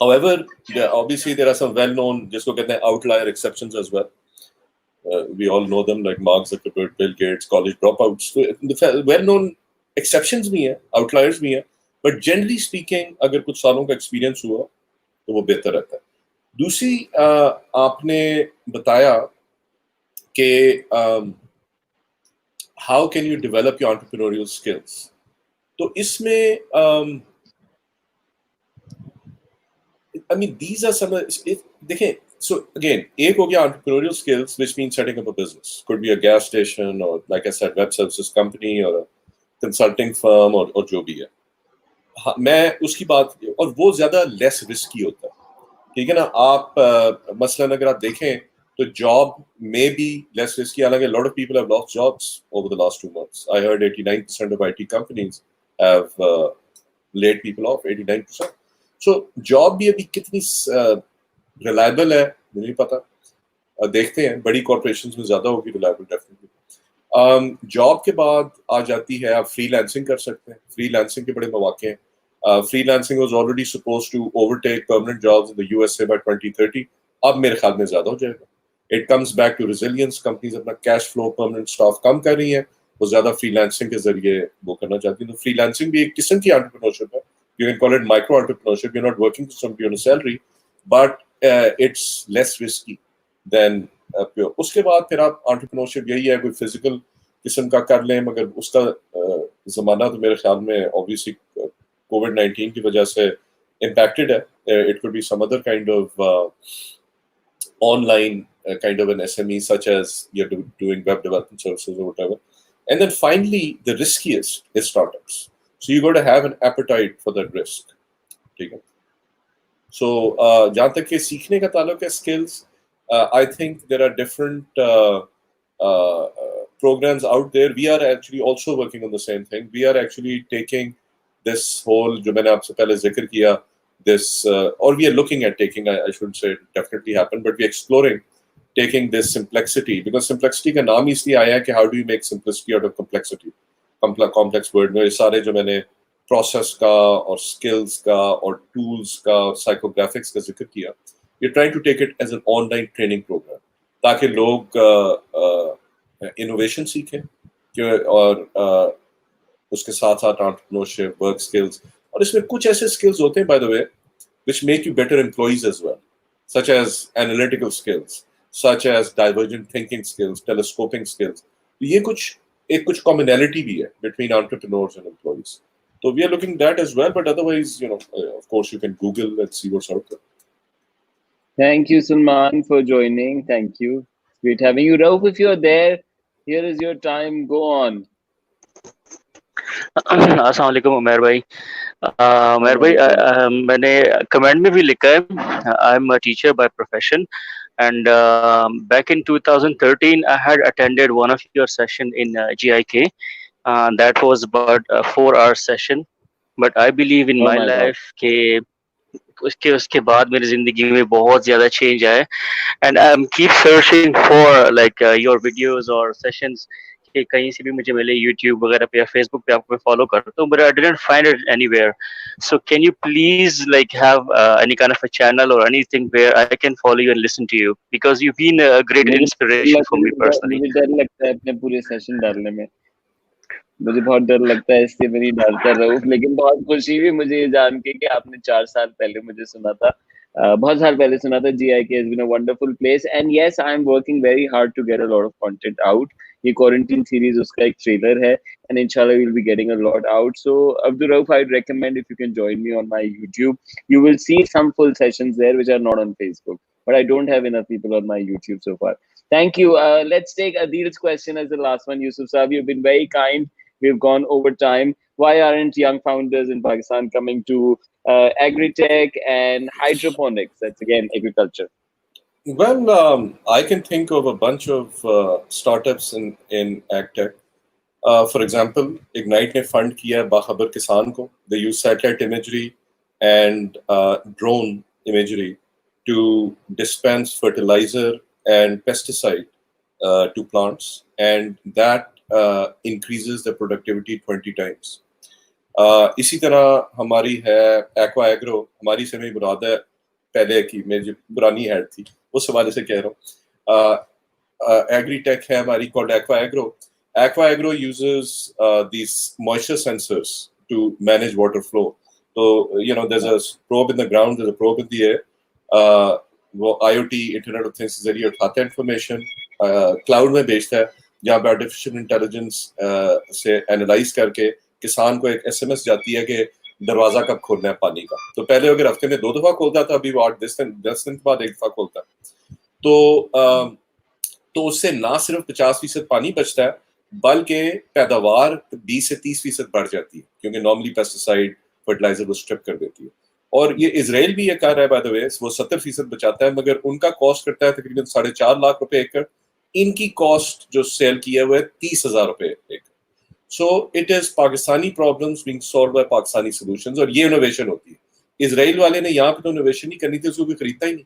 However, obviously there are some well-known, जिसको कहते हैं outlier exceptions as well. We all know them, like Mark Zuckerberg, Bill Gates, college dropouts. So, well-known exceptions भी हैं, outliers भी हैं. But generally speaking, अगर कुछ सालों का experience हुआ तो वो बेहतर रहता है. दूसरी आपने बताया कि how can you develop your entrepreneurial skills? तो इसमें I mean, these are some. देखें, so again, एक हो गया entrepreneurial skills, which means setting up a business. Could be a gas station or, like I said, web services company or a consulting firm और जो भी है. मैं उसकी बात, और वो ज़्यादा less risky होता है. ठीक है ना. आप मसलन अगर आप देखें तो job may be less risky. हालांकि a lot of people have lost jobs over the last 2 months. I heard 89% of IT companies have laid people off. 89%. So job भी अभी कितनी रिलायबल है मुझे नहीं पता. देखते हैं, बड़ी कॉर्पोरेशंस में ज्यादा होगी रिलायबल डेफिनेटली. जॉब के बाद आ जाती है आप फ्रीलांसिंग कर सकते हैं. फ्रीलांसिंग के बड़े मौके हैं. Freelancing was already supposed to overtake permanent jobs in the USA by 2030. अब मेरे ख्याल में ज्यादा हो जाएगा. It comes back to resilience. Companies अपना कैश फ्लो, परमानेंट स्टाफ कम कर रही हैं, वो ज्यादा फ्रीलांसिंग के जरिए वो करना चाहती हैं. तो फ्रीलांसिंग भी एक किस्म की एंटरप्रेन्योरशिप है. You can call it micro entrepreneurship. You're not working for somebody on a salary, but it's less risky than pure. उसके बाद फिर आप entrepreneurship यही है, कोई physical किस्म का कर लें, मगर उसका ज़माना तो मेरे ख्याल में obviously COVID-19 की वजह से impacted है. It could be some other kind of online kind of an SME, such as you're doing web development services or whatever. And then finally, the riskiest is startups. So you got to have an appetite for that risk. ठीक है. So जहाँ तक कि सीखने का ताल्लुक है skills, I think there are different programs out there. We are actually also working on the same thing. We are actually taking this whole, जो मैंने आपसे पहले जिक्र किया, this or we are looking at taking, I shouldn't say it definitely happened, but we are exploring taking this simplicity, because simplicity का नाम इसलिए आया है कि how do you make simplicity out of complexity. complex word में सारे जो मैंने प्रोसेस का और स्किल्स का और टूल्स का और साइकोग्राफिक्स का जिक्र किया, we are trying to take it as an online training program ताकि लोग इनोवेशन सीखें और उसके साथ साथ एंटरप्रेन्योरशिप, वर्क स्किल्स, और इसमें कुछ ऐसे स्किल्स होते हैं by the way which make you better employees as well, such as analytical skills, such as divergent thinking skills, telescoping skills. ये कुछ commonality भी है between entrepreneurs and employees. So we are looking that as well, but otherwise, of course, you can Google and see what's out there. Thank you, Salman, for joining. Thank you. It's great having you. Rauf, if you're there, here is your time. Go on. अस्सलाम वालेकुम उमैर भाई। उमैर भाई, मैंने comment में भी लिखा है, I am a teacher by profession and back in 2013 I had attended one of your session in GIK. That was about a 4-hour session, but I believe in my life के उसके बाद मेरी जिंदगी में बहुत ज्यादा चेंज आया, and I'm keep searching for like your videos or sessions कि कहीं से भी मुझे मिले, YouTube वगैरह पे या Facebook पे आपको मैं फॉलो करता हूँ, but I didn't find it anywhere. So can you please like have any kind of a channel or anything where I can follow you and listen to you, because you've been a great inspiration for me personally. मुझे डर लगता है अपने पूरे session डालने में, मुझे बहुत डर लगता है, इसलिए मैं नहीं डालता रहूं, लेकिन बहुत खुशी हुई मुझे ये जान के कि आपने 4 साल पहले मुझे सुना था, बहुत साल पहले सुना था. GIK has been a wonderful place, and yes, I am working very hard to get a lot of content out. ये quarantine series उसका एक trailer है, and inshallah we'll be getting a lot out. So Abdul Rauf, I'd recommend if you can join me on my YouTube. You will see some full sessions there which are not on Facebook, but I don't have enough people on my YouTube so far. Thank you. Let's take Adil's question as the last one. Yusuf Sab, you've been very kind. We've gone over time. Why aren't young founders in Pakistan coming to agri-tech and hydroponics? That's again agriculture. Well, I can think of a bunch of startups in agtech. For example, Ignite ने fund किया बाखबर किसान को. They use satellite imagery and drone imagery to dispense fertilizer and pesticide to plants, and that increases the productivity 20 times. इसी तरह हमारी है aqua agro, हमारी से में मुराद है पहले की मेरी जो पुरानी हेड थी उस हवाले से कह रहा हूँ. एग्री टेक है हमारी called aqua agro. Aqua agro uses these moisture sensors to manage water flow. So there's a probe in the ground, there's a probe in the air. वो IoT इंटरनेट ऑफ थिंग्स के जरिए उठाता है information, cloud में भेजता है, जहाँ पे आर्टिफिशियल इंटेलिजेंस से एनालाइज करके किसान को एक SMS जाती है कि दरवाजा कब खोलना है पानी का. तो पहले अगर हफ्ते में 2 दफा खोलता था, अभी वो 10 दिन बाद 1 दफा खोलता है. तो उससे ना सिर्फ 50% पानी बचता है, बल्कि पैदावार 20 से 30% बढ़ जाती है, क्योंकि नॉर्मली पेस्टिसाइड फर्टिलाइजर को स्ट्रिप कर देती है. और ये इजराइल भी ये कर रहा है बाय द वे, वो 70% बचाता है, मगर उनका कॉस्ट करता है तकरीबन 4.5 लाख रुपए एकड़. इनकी कॉस्ट जो सेल किया हुआ है 30,000 रुपए एकड़. So it is Pakistani problems being solved by Pakistani solutions, और ये इनोवेशन होती है. इजराइल वाले ने यहाँ पे तो इनोवेशन नहीं करनी थी, उसको कोई खरीदता ही नहीं.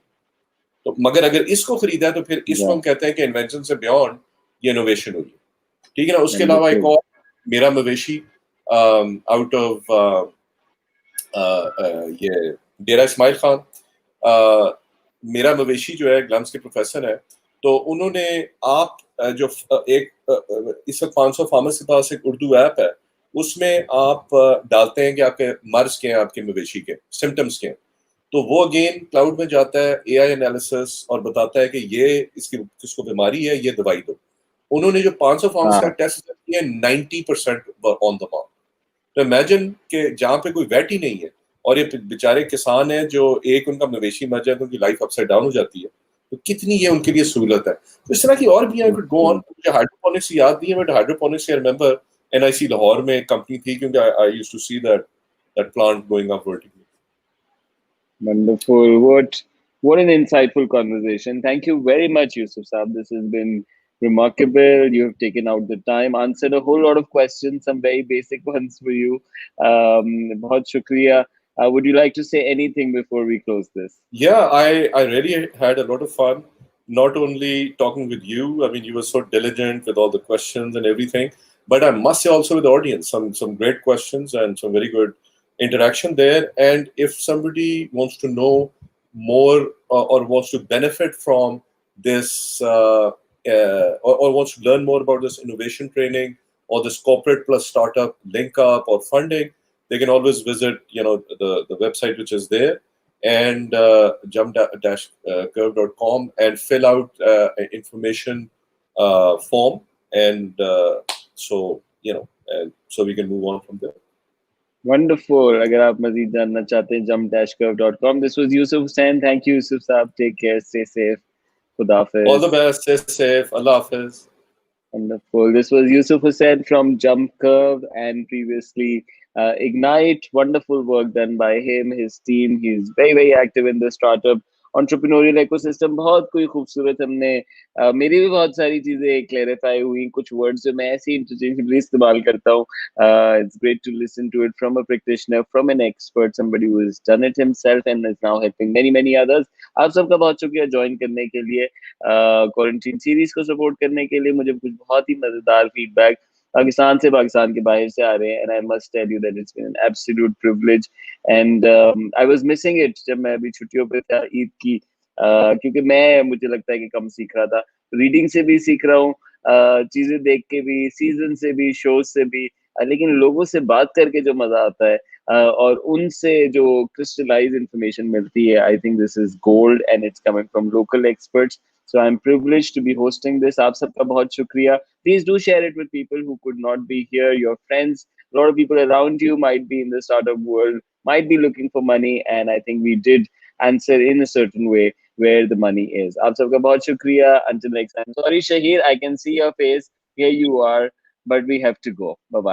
तो मगर अगर इसको खरीदा है तो फिर इसको हम कहते हैं कि इन्वेंशन से बियॉन्ड ये इनोवेशन हुई है. ठीक है ना. उसके अलावा एक और मेरा मवेशी आउट ऑफ ये डेरा इस्माइल खान, मेरा मवेशी जो है ग्लम्स के प्रोफेसर है, तो उन्होंने आप जो एक इस वक्त 500 फार्मर्स के पास एक उर्दू ऐप है, उसमें आप डालते हैं कि आपके मर्ज के हैं, आपके मवेशी के सिम्टम्स के हैं, तो वो अगेन क्लाउड में जाता है, AI एनालिसिस, और बताता है कि ये किसको बीमारी है, ये दवाई दो. उन्होंने जो 500 फार्मर्स का टेस्ट किया 90% ऑन द मार्क. तो इमेजिन कि जहाँ पे कोई वेट ही नहीं है और ये बेचारे किसान हैं जो एक उनका मवेशी मर जाए तो उनकी लाइफ अपसाइड डाउन हो जाती है, तो कितनी ये उनके लिए सहूलत है. तो इस तरह की और भी आई कुड गो ऑन. मुझे हाइड्रोपोनिक्स याद नहीं है, but hydroponics I remember NIC Lahore में एक कंपनी थी, क्योंकि I used to see that plant going up vertically. Wonderful. What an insightful conversation. Thank you very much, Yusuf Saab. This has been remarkable. You have taken out the time, answered a whole lot of questions, some very basic ones for you. Bahut shukriya. Would you like to say anything before we close this? Yeah, I really had a lot of fun. Not only talking with you, I mean, you were so diligent with all the questions and everything, But I must say also with the audience, some great questions and some very good interaction there. And if somebody wants to know more or wants to benefit from this or wants to learn more about this innovation training or this corporate plus startup link up or funding, they can always visit the website which is there and jump-curve.com and fill out information form and so so we can move on from there. Wonderful. अगर आप मज़ीद जानना चाहते हैं jump-curve.com. This was Yusuf Hussain. Thank you, Yusuf Saab. Take care. Stay safe. Khuda Hafiz. All the best. Stay safe. Allah Hafiz. Wonderful. This was Yusuf Hussain from Jump Curve and previously Ignite. Wonderful work done by him, his team. He's very, very active in the startup entrepreneurial ecosystem. बहुत कोई खूबसूरत हमने मेरी भी बहुत सारी चीजें clarify हुई, कुछ वर्ड्स जो मैं ऐसे इंटरचेंजबली इस्तेमाल करता हूँ. It's great to listen to it from a practitioner, from an expert, somebody who has done it himself and is now helping many, many others. आप सबका बहुत शुक्रिया ज्वाइन करने के लिए, क्वारंटीन सीरीज को सपोर्ट करने के लिए. मुझे कुछ बहुत ही मजेदार फीडबैक पाकिस्तान से, पाकिस्तान के बाहर से आ रहे हैं, and I must tell you that it's been an absolute privilege. And I was missing it जब मैं अभी छुट्टियों पे था ईद की, क्योंकि मुझे लगता है कि कम सीख रहा था. रीडिंग से भी सीख रहा हूँ, चीजें देख के भी, सीजन से भी, शोज से भी, लेकिन लोगों से बात करके जो मजा आता है और उनसे जो क्रिस्टलाइज इंफॉर्मेशन मिलती है, I think this is gold and it's coming from local experts. So I'm privileged to be hosting this. आप सबका बहुत शुक्रिया. Please do share it with people who could not be here, your friends. A lot of people around you might be in the startup world, might be looking for money, and I think we did answer in a certain way where the money is. आप सबका बहुत शुक्रिया. Until next time. Sorry, Shahir, I can see your face. Here you are, but we have to go. Bye-bye.